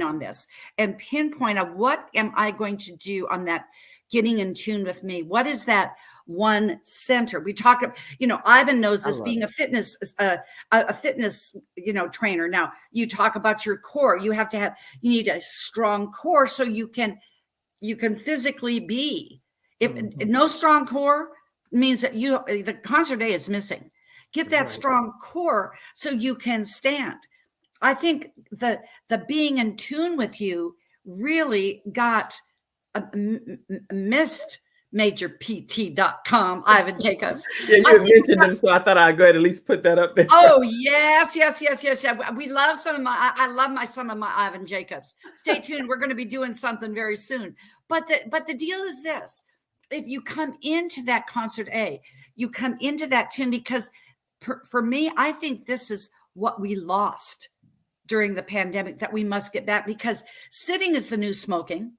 on this, and pinpoint of what am I going to do on that, getting in tune with me. What is that one center? We talk, Ivan knows this, being a fitness trainer. Now, you talk about your core. You need a strong core so you can physically be. If no strong core means that the concert day is missing. Get that strong core so you can stand. I think the being in tune with you really got missed majorpt.com, Ivan Jacobs. Yeah, you had mentioned them, so I thought I'd go ahead and at least put that up there. Oh, yes. We love I love some of my Ivan Jacobs. Stay tuned. We're going to be doing something very soon. But the deal is this. If you come into that concert A, you come into that tune, because for me, I think this is what we lost during the pandemic that we must get back, because sitting is the new smoking.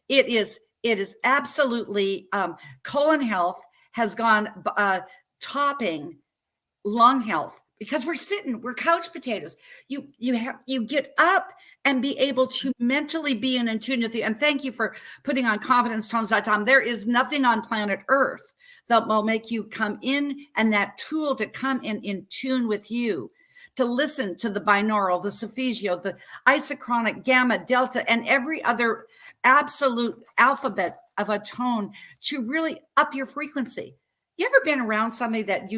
It is absolutely, colon health has gone topping lung health, because we're couch potatoes. You get up and be able to mentally be in tune with you. And thank you for putting on ConfidenceTones.com. There is nothing on planet Earth that will make you come in, and that tool to come in tune with you, to listen to the binaural, the solfeggio, the isochronic, gamma, delta, and every other absolute alphabet of a tone, to really up your frequency. You ever been around somebody that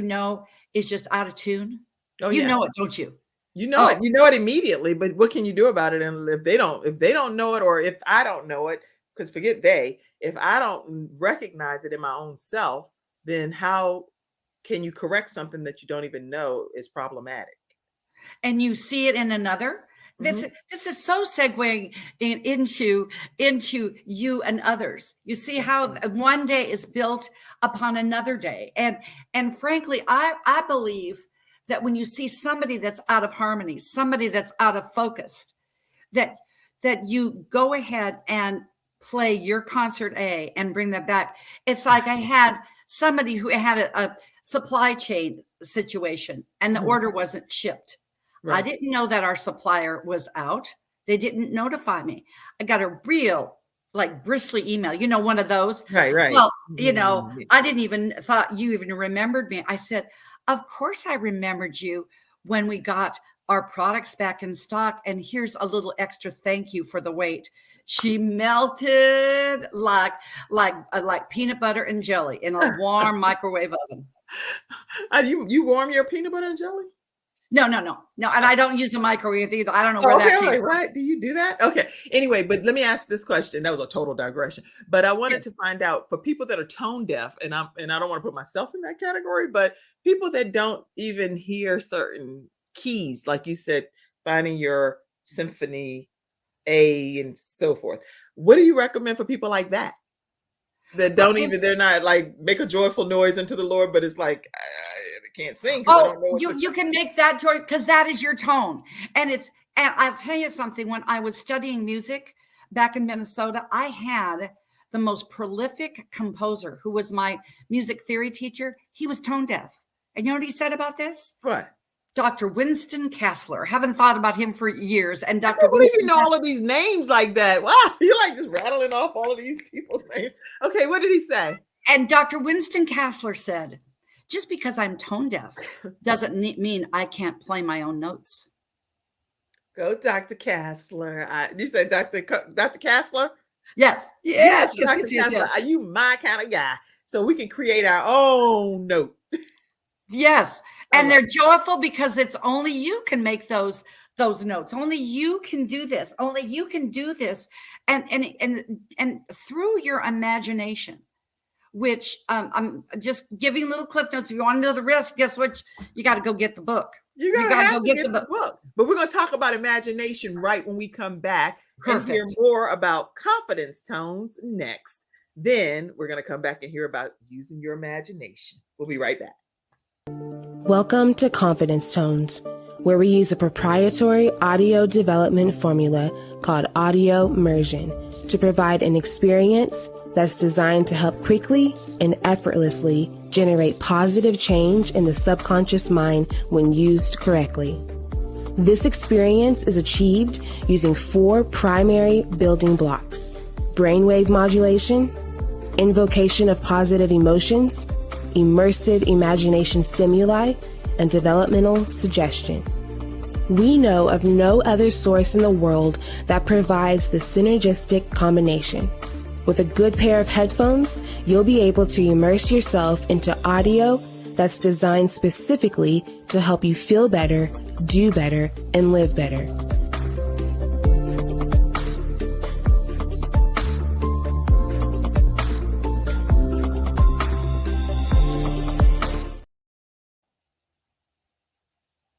is just out of tune? Oh, you know it, don't you? You know it immediately, but what can you do about it? And if they don't know it, or if I don't know it, because if I don't recognize it in my own self, then how can you correct something that you don't even know is problematic? And you see it in another. This is so segueing into you and others. You see how one day is built upon another day. And frankly, I believe that when you see somebody that's out of harmony, somebody that's out of focus, that you go ahead and play your concert A and bring that back. It's like I had somebody who had a supply chain situation and the order wasn't shipped. Right. I didn't know that our supplier was out. They didn't notify me. I got a real like bristly email, one of those. Right. Well, I didn't even thought you even remembered me. I said, of course I remembered you when we got our products back in stock. And here's a little extra thank you for the wait. She melted like peanut butter and jelly in a warm microwave oven. You warm your peanut butter and jelly? No. And I don't use a microwave either. I don't know where that came from. Right. Do you do that? Okay. Anyway, but let me ask this question. That was a total digression. But I wanted to find out for people that are tone deaf, and I don't want to put myself in that category, but people that don't even hear certain keys, like you said, finding your symphony A and so forth. What do you recommend for people like that? That they're not like make a joyful noise unto the Lord, but it's like, I can't sing. I don't know you can make that joy because that is your tone. And I'll tell you something, when I was studying music back in Minnesota, I had the most prolific composer who was my music theory teacher. He was tone deaf. And you know what he said about this? What? Dr. Winston Kassler. Haven't thought about him for years. And I can't believe you know all of these names like that. Wow, you're like just rattling off all of these people's names. Okay, what did he say? And Dr. Winston Kassler said, just because I'm tone deaf doesn't mean I can't play my own notes. Go, Dr. Kassler. You said Dr. Kassler? Yes. Dr. Kassler. Are you my kind of guy? So we can create our own note. Yes. And they're joyful because it's only you can make those notes. Only you can do this. Only you can do this. And through your imagination, which I'm just giving little cliff notes. If you want to know the rest, guess what? You got to go get the book. You got to go get the book. But we're going to talk about imagination right when we come back. Perfect. And hear more about confidence tones next. Then we're going to come back and hear about using your imagination. We'll be right back. Welcome to Confidence Tones, where we use a proprietary audio development formula called audio immersion to provide an experience that's designed to help quickly and effortlessly generate positive change in the subconscious mind when used correctly. This experience is achieved using 4 primary building blocks: brainwave modulation, invocation of positive emotions, immersive imagination stimuli, and developmental suggestion. We know of no other source in the world that provides the synergistic combination. With a good pair of headphones, you'll be able to immerse yourself into audio that's designed specifically to help you feel better, do better, and live better.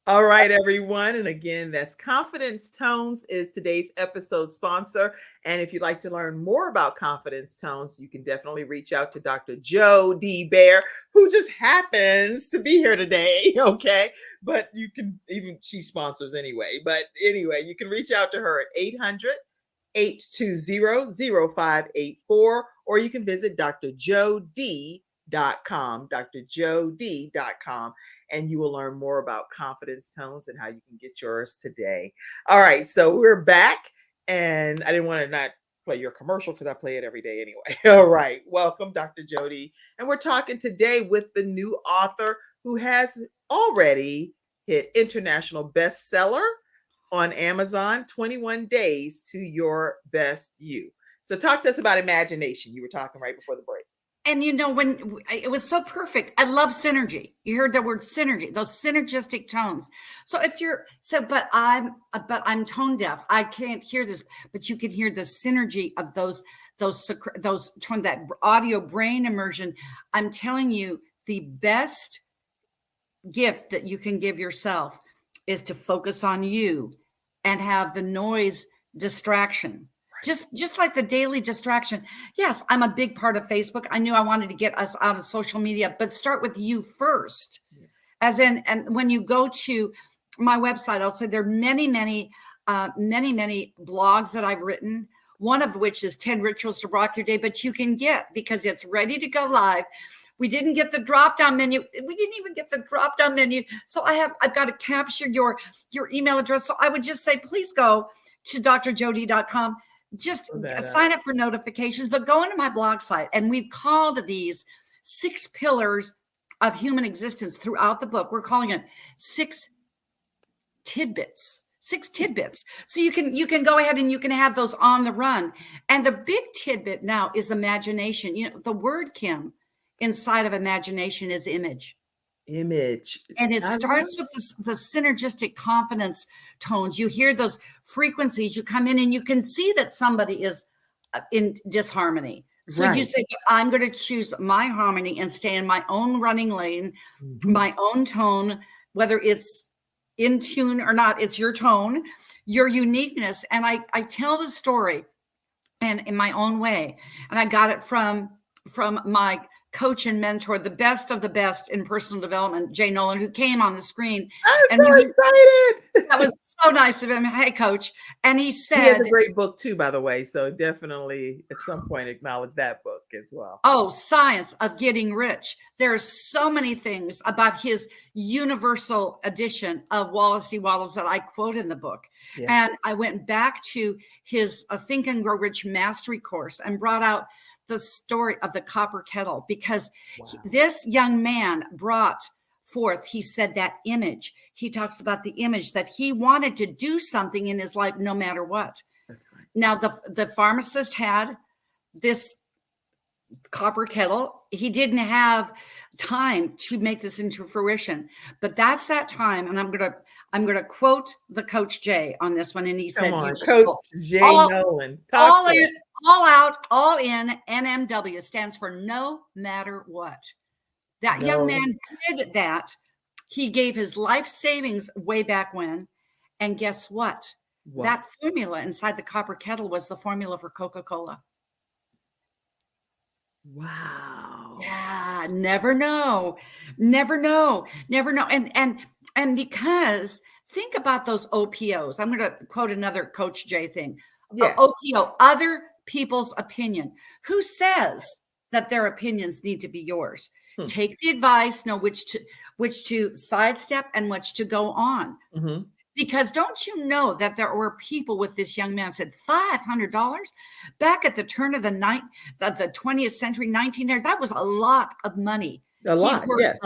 All right, everyone. And again, that's Confidence Tones is today's episode sponsor. And if you'd like to learn more about Confidence Tones, you can definitely reach out to Dr. Dee Baer, who just happens to be here today. Okay. But you can she sponsors anyway. But anyway, you can reach out to her at 800-820-0584, or you can visit drjoed.com, drjoed.com. And you will learn more about confidence tones and how you can get yours today. All right, so we're back, and I didn't want to not play your commercial because I play it every day anyway. All right, welcome, Dr. Jody. And we're talking today with the new author who has already hit international bestseller on Amazon, 21 Days to Your Best You. So talk to us about imagination. You were talking right before the break. And when it was so perfect, I love synergy. You heard the word synergy, those synergistic tones. So but I'm tone deaf. I can't hear this, but you can hear the synergy of those tone, that audio brain immersion. I'm telling you, the best gift that you can give yourself is to focus on you and have the noise distraction. Just like the daily distraction. Yes, I'm a big part of Facebook. I knew I wanted to get us out of social media, but start with you first. Yes. And when you go to my website, I'll say there are many blogs that I've written, one of which is 10 Rituals to Rock Your Day, but you can get, because it's ready to go live, We didn't get the drop-down menu. We didn't even get the drop-down menu. So I've got to capture your email address. So I would just say, please go to drjodie.com. Just sign up for notifications, but go into my blog site. And we've called these 6 pillars of human existence throughout the book. We're calling it 6 tidbits. 6 tidbits. So you can go ahead and you can have those on the run. And the big tidbit now is imagination. You know, the word, Kim, inside of imagination is image. Image. And it starts with the synergistic confidence tones. You hear those frequencies, you come in and you can see that somebody is in disharmony. So you say, I'm going to choose my harmony and stay in my own running lane, my own tone, whether it's in tune or not, it's your tone, your uniqueness. And I tell the story and in my own way. And I got it from my coach and mentor, the best of the best in personal development, Jay Nolan, who came on the screen. I'm so excited. That was so nice of him. Hey, coach. And he said, he has a great book too, by the way. So definitely at some point acknowledge that book as well. Oh, Science of Getting Rich. There are so many things about his universal edition of Wallace D. Wattles that I quote in the book. Yeah. And I went back to his Think and Grow Rich Mastery course and brought out the story of the copper kettle, because this young man brought forth, he said, that image. He talks about the image that he wanted to do something in his life no matter what. That's right. Now, the pharmacist had this copper kettle. He didn't have time to make this into fruition, but that's that time. And I'm gonna quote the Coach Jay on this one. And he said, Coach Jay Nolan, all out, all in. NMW stands for no matter what. That young man did that. He gave his life savings way back when. And guess what? That formula inside the copper kettle was the formula for Coca-Cola. Wow. Yeah, never know. And because think about those OPOs. I'm going to quote another Coach Jay thing. Yeah. OPO, other people's opinion. Who says that their opinions need to be yours? Take the advice, know which to sidestep and which to go on. Mm-hmm. Because don't you know that there were people with this young man said $500 back at the turn of the 20th century, 1900s. That was a lot of money. A lot, yes.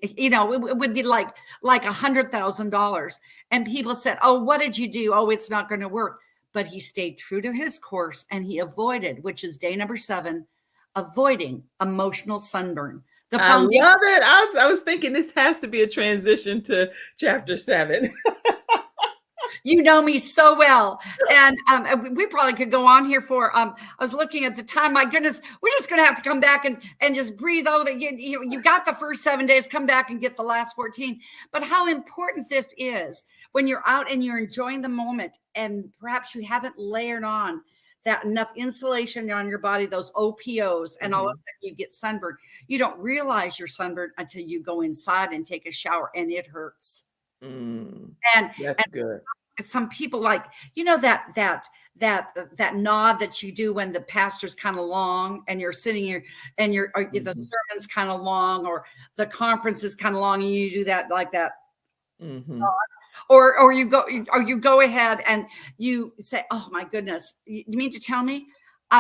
You know, it would be like $100,000. And people said, "Oh, what did you do? Oh, it's not going to work." But he stayed true to his course and he avoided, which is day number 7, avoiding emotional sunburn. I love it. I was thinking this has to be a transition to chapter 7. You know me so well. And we probably could go on here for, I was looking at the time, my goodness, we're just going to have to come back and just breathe over that. You got the first 7 days, come back and get the last 14. But how important this is when you're out and you're enjoying the moment and perhaps you haven't layered on that enough insulation on your body, those OPOs, and all of a sudden you get sunburned. You don't realize you're sunburned until you go inside and take a shower and it hurts. And that's good. Some people like, you know, that nod that you do when the pastor's kind of long and you're sitting here and the sermon's kind of long or the conference is kind of long and you do that like that. Nod. Or you go ahead and you say, "Oh my goodness, you mean to tell me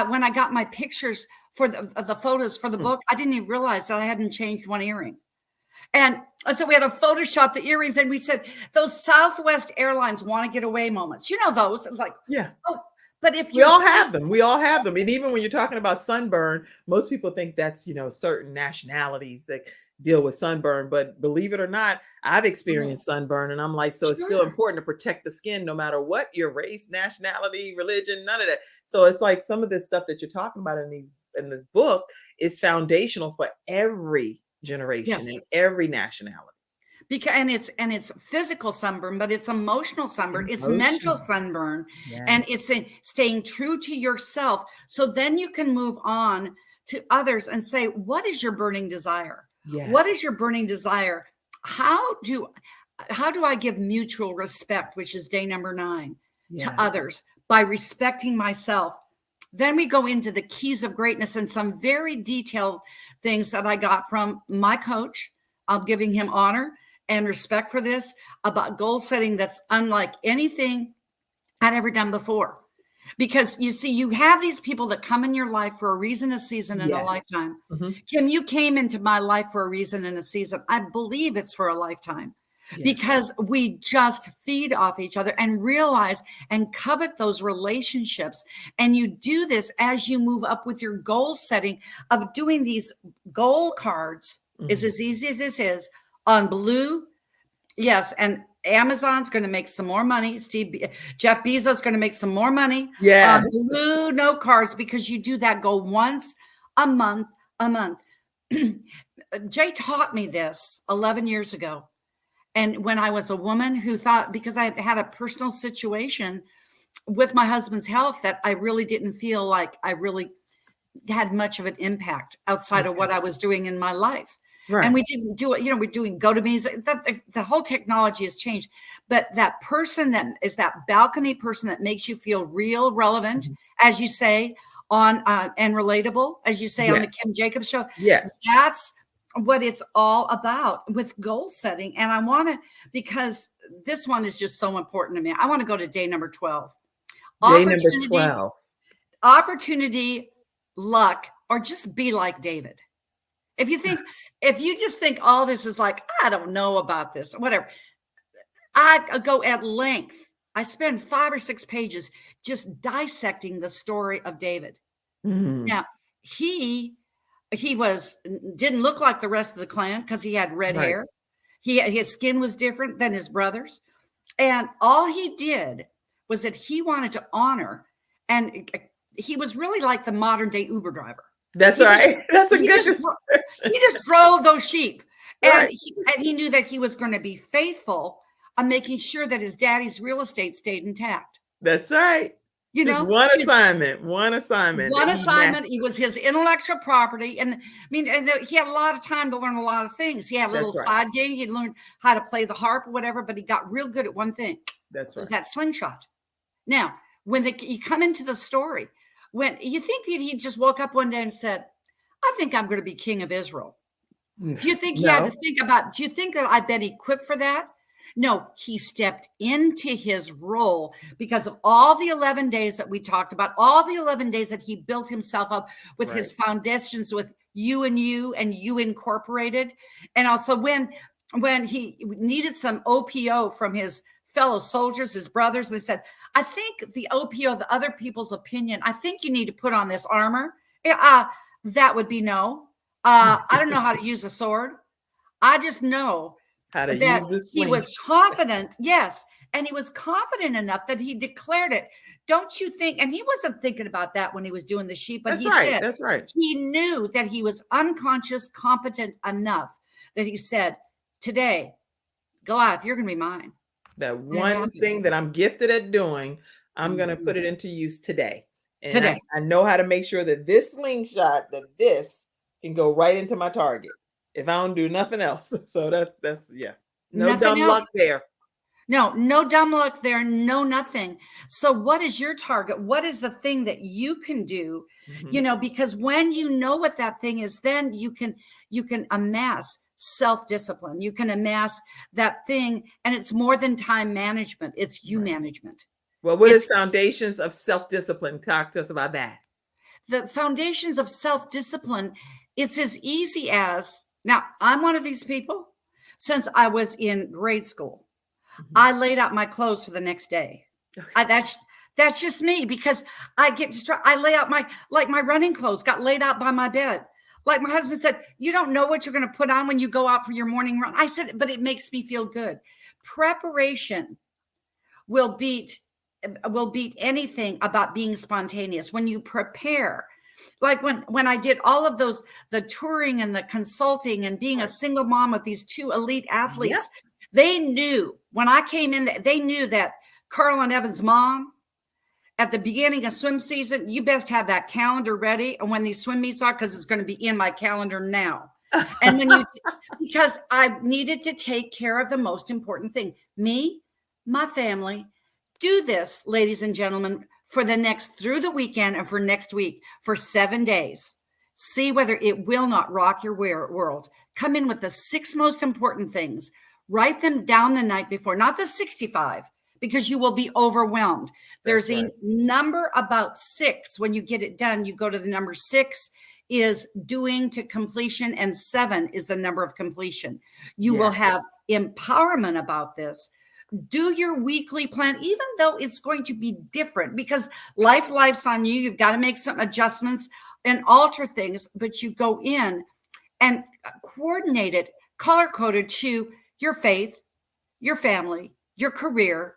when I got my pictures for the photos for the book, I didn't even realize that I hadn't changed one earring." And so we had to Photoshop the earrings and we said, those Southwest Airlines want to get away moments. You know those. It was like, oh, but if we all have them. We all have them. And even when you're talking about sunburn, most people think that's, certain nationalities that deal with sunburn. But believe it or not, I've experienced sunburn. And I'm like, so it's still important to protect the skin no matter what your race, nationality, religion, none of that. So it's like some of this stuff that you're talking about in the book is foundational for every generation and every nationality. Because it's physical sunburn, but it's emotional sunburn, it's mental sunburn, and it's staying true to yourself. So then you can move on to others and say, what is your burning desire? What is your burning desire? How do I give mutual respect, which is day number 9, to others by respecting myself? then we go into the keys of greatness and some very detailed things that I got from my coach. I'm giving him honor and respect for this, about goal setting that's unlike anything I'd ever done before. Because you see, you have these people that come in your life for a reason, a season, and a lifetime. Kim, you came into my life for a reason and a season. I believe it's for a lifetime. Because we just feed off each other and realize and covet those relationships. And you do this as you move up with your goal setting of doing these goal cards is as easy as this is on blue. Yes. And Amazon's going to make some more money. Jeff Bezos is going to make some more money. Yeah. Blue note cards, because you do that goal once a month. Jay taught me this 11 years ago. And when I was a woman who thought, because I had a personal situation with my husband's health, that I really didn't feel like I really had much of an impact outside of what I was doing in my life. Right. And we didn't do it, we're doing GoToMe's. The whole technology has changed. But that person that is that balcony person that makes you feel real, relevant, as you say, on and relatable, as you say on the Kim Jacobs show. Yes. That's what it's all about with goal setting. And I want to, because this one is just so important to me. I want to go to day number 12. Day number 12. Opportunity, luck, or just be like David. If you just think all this is like, I don't know about this, whatever. I go at length. I spend 5 or 6 pages just dissecting the story of David. Now, he didn't look like the rest of the clan because he had red hair. His skin was different than his brothers. And all he did was that he wanted to honor, and he was really like the modern day Uber driver. That's right. That's a good description. He just drove those sheep. And he knew that he was going to be faithful on making sure that his daddy's real estate stayed intact. That's right. Just one assignment. It was his intellectual property. And he had a lot of time to learn a lot of things. He had a little side gig. He learned how to play the harp or whatever, but he got real good at one thing. It was that slingshot. Now, when you come into the story, when you think that he just woke up one day and said, I think I'm going to be king of Israel. Do you think he had to think about, do you think that I've been equipped for that? No, he stepped into his role because of all the 11 days that we talked about, all the 11 days that he built himself up with his foundations, with you and you incorporated. And also when he needed some OPO from his fellow soldiers, his brothers, they said, I think the OPO, the other people's opinion, I think you need to put on this armor. That would be no. I don't know how to use a sword. I just know that he was confident. Yes. And he was confident enough that he declared it. Don't you think? And he wasn't thinking about that when he was doing the sheep, but that's right. He knew that he was unconscious, competent enough that he said, today, Goliath, you're going to be mine. That one thing that I'm gifted at doing, I'm going to put it into use today. And I know how to make sure that this slingshot, that this can go right into my target if I don't do nothing else. So that's no dumb luck there. No dumb luck there. No, nothing. So what is your target? What is the thing that you can do? Because when you know what that thing is, then you can amass self-discipline. You can amass that thing, and it's more than time management. It's you management. Well, what is foundations of self-discipline? Talk to us about that. The foundations of self-discipline, it's as easy as, now I'm one of these people, since I was in grade school, I laid out my clothes for the next day. That's just me, because I get distracted. I lay out my running clothes got laid out by my bed. Like my husband said, you don't know what you're going to put on when you go out for your morning run. I said, but it makes me feel good. Preparation will beat anything about being spontaneous. When you prepare, like when I did all of those, the touring and the consulting and being a single mom with these 2 elite athletes, they knew when I came in, they knew that Carl and Evan's mom, at the beginning of swim season, you best have that calendar ready. And when these swim meets are, because it's going to be in my calendar now. And then because I needed to take care of the most important thing, me, my family. Do this, ladies and gentlemen, for through the weekend and for next week for 7 days. See whether it will not rock your world. Come in with the 6 most important things. Write them down the night before, not the 65, because you will be overwhelmed. There's a number about 6. When you get it done, you go to the number 6 is doing to completion, and 7 is the number of completion. You will have empowerment about this. Do your weekly plan, even though it's going to be different, because life's on you. You've got to make some adjustments and alter things, but you go in and coordinate it, color-coded to your faith, your family, your career.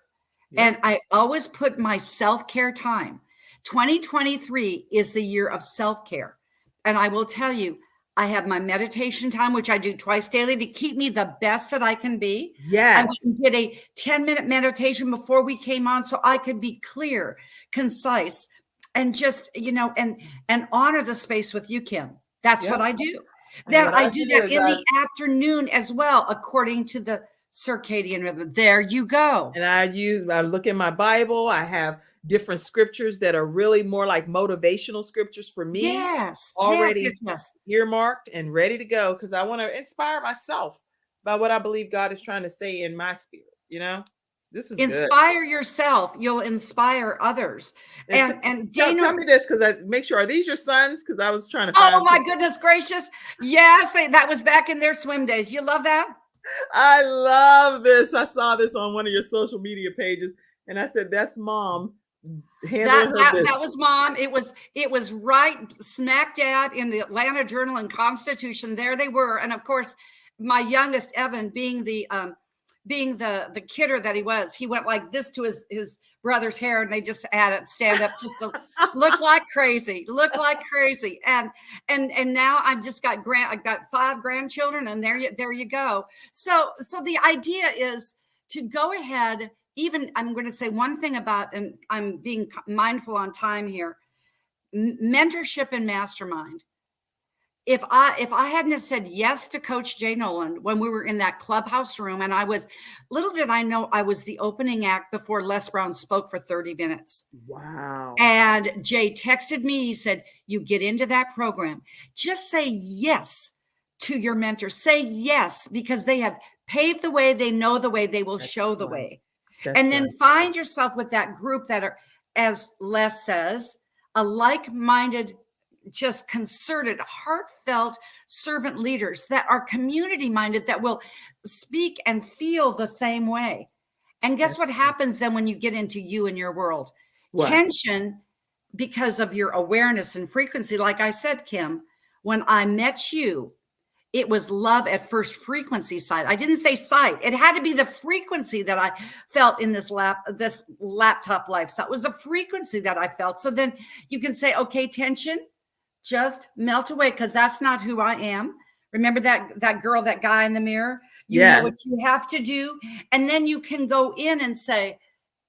And I always put my self-care time. 2023 is the year of self-care. And I will tell you, I have my meditation time, which I do twice daily to keep me the best that I can be. Yes. I did a 10-minute meditation before we came on so I could be clear, concise, and just, and honor the space with you, Kim. That's what I do. Then I do that in the afternoon as well, according to the circadian rhythm. There you go. And I look in my Bible. I have different scriptures that are really more like motivational scriptures for me. Yes. Already Yes. earmarked and ready to go, because I want to inspire myself by what I believe God is trying to say in my spirit. This is inspire yourself. You'll inspire others. And Dana, tell me this, because I make sure, are these your sons? Because I was trying to find. Oh my goodness gracious. Yes, that was back in their swim days. You love that? I love this. I saw this on one of your social media pages, and I said, that's mom. That was mom. It was right smack dab in the Atlanta Journal and Constitution. There they were. And of course, my youngest, Evan, being the kidder that he was, he went like this to his brother's hair, and they just had it stand up just to look like crazy. And now I've just got I've got 5 grandchildren, and there you go. So the idea is to go ahead. Even I'm going to say one thing about, and I'm being mindful on time here, mentorship and mastermind. If I hadn't have said yes to Coach Jay Noland when we were in that clubhouse room, and little did I know I was the opening act before Les Brown spoke for 30 minutes. Wow. And Jay texted me. He said, you get into that program. Just say yes to your mentor. Say yes, because they have paved the way. They know the way. They will show the way. And then find yourself with that group that are, as Les says, a like-minded, just concerted, heartfelt servant leaders that are community-minded, that will speak and feel the same way. And guess what happens then when you get into you and your world? Tension, because of your awareness and frequency. Like I said, Kim, when I met you, it was love at first frequency side. I didn't say sight. It had to be the frequency that I felt in this laptop life. So it was a frequency that I felt. So then you can say, okay, tension, just melt away, because that's not who I am. Remember that girl, that guy in the mirror? You know what you have to do. And then you can go in and say,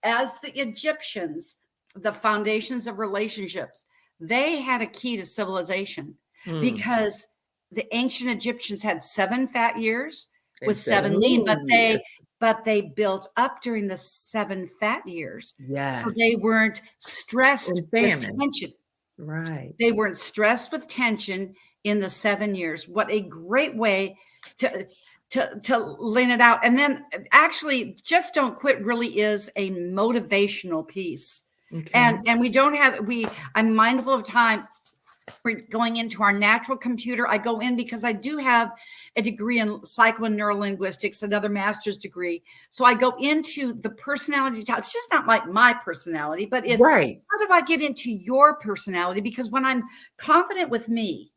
as the Egyptians, the foundations of relationships, they had a key to civilization because the ancient Egyptians had 7 fat years with 7 lean, but they built up during the 7 fat years. Yeah. So they weren't stressed with tension. Right. They weren't stressed with tension in the 7 years. What a great way to lean it out. And then actually, Just Don't Quit really is a motivational piece. Okay. And I'm mindful of time. We're going into our natural computer. I go in because I do have a degree in psycho and neurolinguistics, another master's degree. So I go into the personality type. It's just not like my personality, but it's how do I get into your personality? Because when I'm confident with me,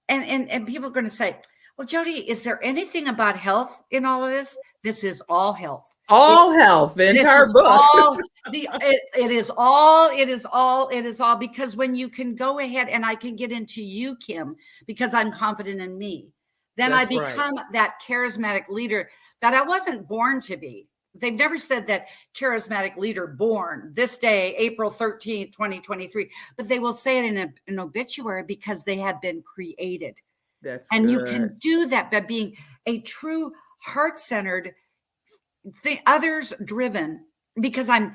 and people are going to say, well, Jody, is there anything about health in all of this? This is all health. All health, the entire book. It is all, because when you can go ahead and I can get into you, Kim, because I'm confident in me, then I become that charismatic leader that I wasn't born to be. They've never said that charismatic leader born this day, April 13th, 2023, but they will say it in an obituary because they have been created. You can do that by being a true heart-centered, others-driven, because I'm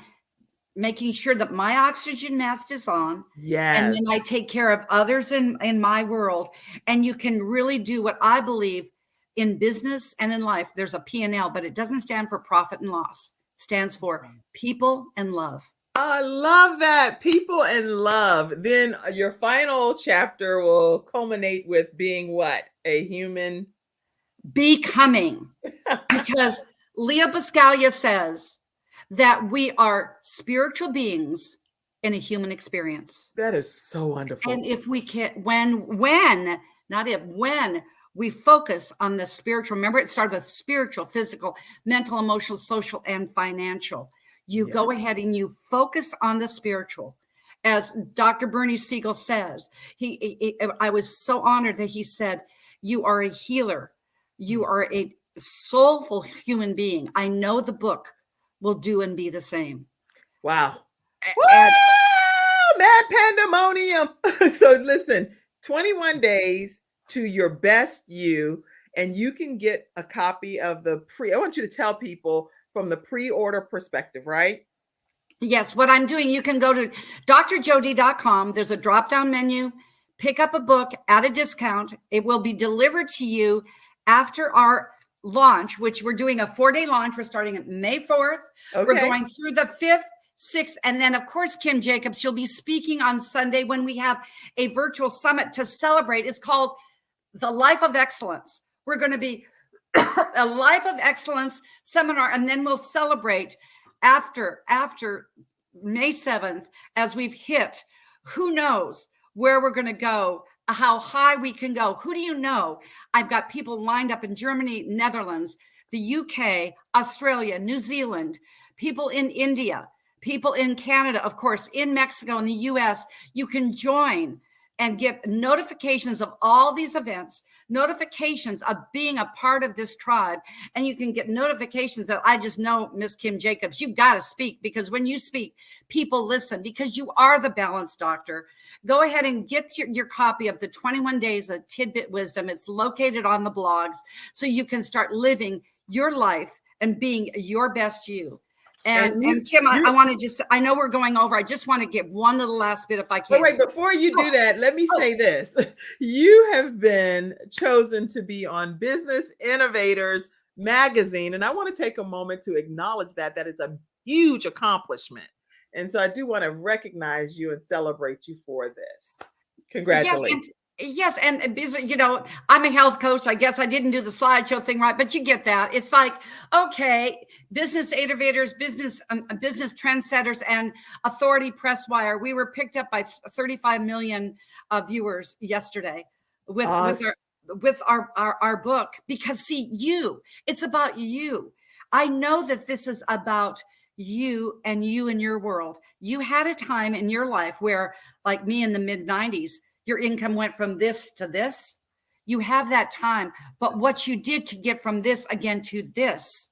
making sure that my oxygen mask is on. Yes. And then I take care of others in my world. And you can really do what I believe in business and in life. There's a P&L, but it doesn't stand for profit and loss. It stands for people and love. I love that. People and love. Then your final chapter will culminate with being what? A human becoming. Because Leo Buscaglia says that we are spiritual beings in a human experience. That is so wonderful. And if we can, when, not if, when we focus on the spiritual, remember it started with spiritual, physical, mental, emotional, social, and financial. You go ahead and you focus on the spiritual. As Dr. Bernie Siegel says, I was so honored that he said, you are a healer. You are a soulful human being. I know the book will do and be the same. Wow. Mad pandemonium. So listen, 21 days to your best you, and you can get a copy of the I want you to tell people from the pre-order perspective, right? Yes, what I'm doing, you can go to drjodie.com. There's a drop-down menu, pick up a book at a discount. It will be delivered to you after our launch, which we're doing a 4-day launch. We're starting at May 4th. Okay. We're going through the 5th, 6th, and then of course, Kim Jacobs, she'll be speaking on Sunday when we have a virtual summit to celebrate. It's called The Life of Excellence. We're going to be a Life of Excellence seminar, and then we'll celebrate after May 7th, as we've hit, who knows where we're going to go, how high we can go. Who do you know? I've got people lined up in Germany, Netherlands, the UK, Australia, New Zealand, people in India, people in Canada, of course, in Mexico, in the US. You can join and get notifications of all these events, notifications of being a part of this tribe. And you can get notifications that I just know, Miss Kim Jacobs, you got to speak, because when you speak, people listen, because you are the balanced doctor. Go ahead and get your copy of the 21 Days of Tidbit Wisdom. It's located on the blogs, so you can start living your life and being your best you. And Kim, I want to just, I know we're going over. I just want to get one little last bit if I can. Wait, before you do that, let me say this. You have been chosen to be on Business Innovators magazine. And I want to take a moment to acknowledge that. That is a huge accomplishment. And so I do want to recognize you and celebrate you for this. Congratulations. Yes, and you know, I'm a health coach. I guess I didn't do the slideshow thing right, but you get that. It's like, okay, business innovators, business trendsetters, and Authority Press Wire. We were picked up by 35 million viewers yesterday with our book, because see, it's about you. I know that this is about you and you in your world. You had a time in your life where, like me in the mid-90s, your income went from this to this. You have that time, but what you did to get from this again to this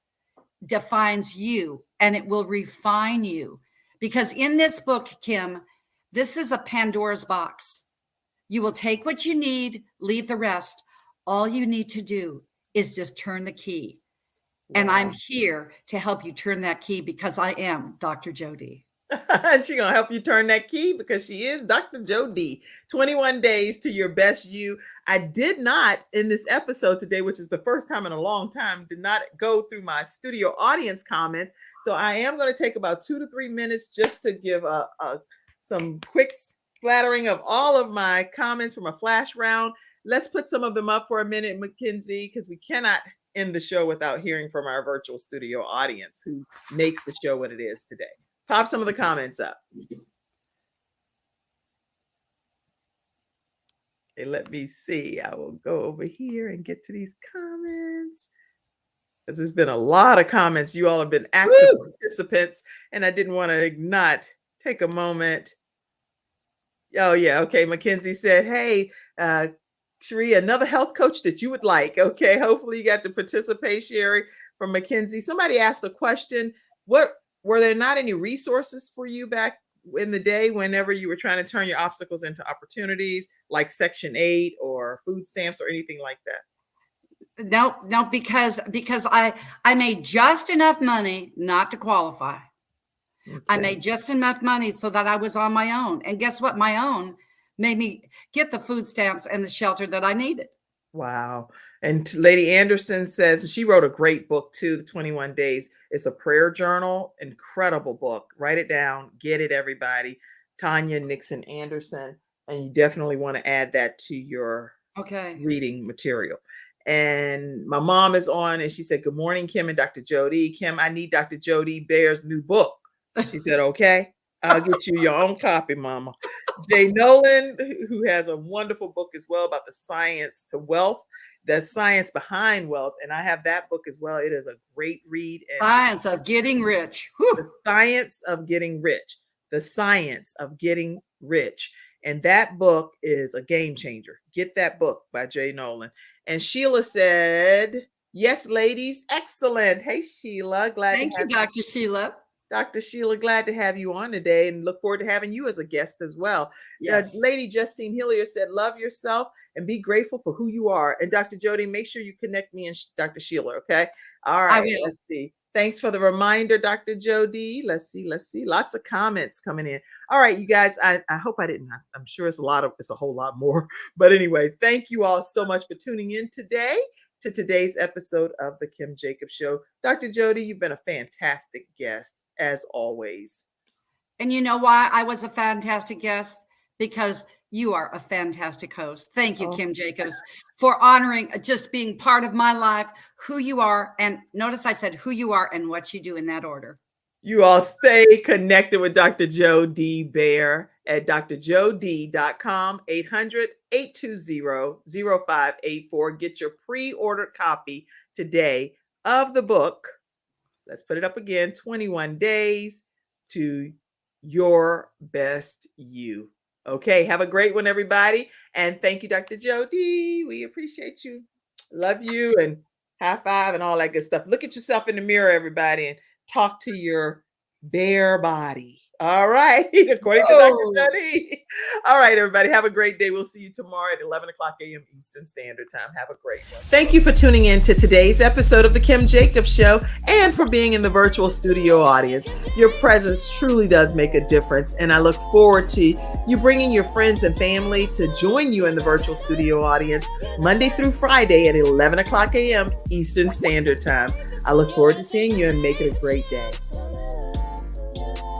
defines you, and it will refine you. Because in this book, Kim, this is a Pandora's box. You will take what you need, leave the rest. All you need to do is just turn the key. Wow. And I'm here to help you turn that key, because I am Dr. Jodie. She's going to help you turn that key, because she is Dr. Jodie. 21 days to your best you. I did not, in this episode today, which is the first time in a long time, did not go through my studio audience comments. So I am going to take about 2 to 3 minutes just to give some quick splattering of all of my comments from a flash round. Let's put some of them up for a minute, Mackenzie, because we cannot end the show without hearing from our virtual studio audience who makes the show what it is today. Pop some of the comments up. Okay, let me see. I will go over here and get to these comments, because there's been a lot of comments. You all have been active participants, and I didn't want to not take a moment. Oh, yeah. Okay. Mackenzie said, hey, Sheree, another health coach that you would like. Okay. Hopefully you got the participation, Sherry, from Mackenzie. Somebody asked the question, were there not any resources for you back in the day whenever you were trying to turn your obstacles into opportunities, like Section 8 or food stamps or anything like that? No, because I made just enough money not to qualify. I Okay. made just enough money so that I was on my own. And guess what? My own made me get the food stamps and the shelter that I needed. Wow. And Lady Anderson says she wrote a great book too, The 21 Days. It's a prayer journal, incredible book. Write it down, get it, everybody. Tanya Nixon Anderson. And you definitely want to add that to your Okay. reading material. And my mom is on and she said, "Good morning, Kim and Dr. Jody. Kim, I need Dr. Jody Baer's new book." She said, "Okay, I'll get you your own copy, Mama." Jay Nolan, who has a wonderful book as well about the science to wealth, the science behind wealth. And I have that book as well. It is a great read. And Science of Getting Rich. The Science of Getting Rich. The Science of Getting Rich. And that book is a game changer. Get that book by Jay Nolan. And Sheila said, "Yes, ladies, excellent." Hey, Sheila, glad Thank to you, have Dr. Sheila. Dr. Sheila, glad to have you on today and look forward to having you as a guest as well. Yes. Lady Justine Hillier said, "Love yourself and be grateful for who you are." And Dr. Jody, make sure you connect me and Dr. Sheila, okay? All right, will. let's see. Thanks for the reminder, Dr. Jody. Let's see. Lots of comments coming in. All right, you guys, I hope I didn't. I'm sure it's a whole lot more. But anyway, thank you all so much for tuning in today to today's episode of The Kim Jacobs Show. Dr. Jody, you've been a fantastic guest, as always. And you know why I was a fantastic guest? Because you are a fantastic host. Thank you, Kim Jacobs, for honoring just being part of my life, who you are. And notice I said who you are and what you do in that order. You all stay connected with Dr. Joe Dee Baer at drjod.com, 800-820-0584. Get your pre-ordered copy today of the book. Let's put it up again, 21 Days to Your Best You. Okay, have a great one, everybody. And thank you, Dr. Jody. We appreciate you. Love you and high five and all that good stuff. Look at yourself in the mirror, everybody, and talk to your bare body. All right, according to Dr. Jody. All right, everybody, have a great day. We'll see you tomorrow at 11 o'clock a.m. Eastern Standard Time. Have a great one. Thank you for tuning in to today's episode of The Kim Jacobs Show and for being in the virtual studio audience. Your presence truly does make a difference, and I look forward to you bringing your friends and family to join you in the virtual studio audience Monday through Friday at 11 o'clock a.m. Eastern Standard Time. I look forward to seeing you and make it a great day.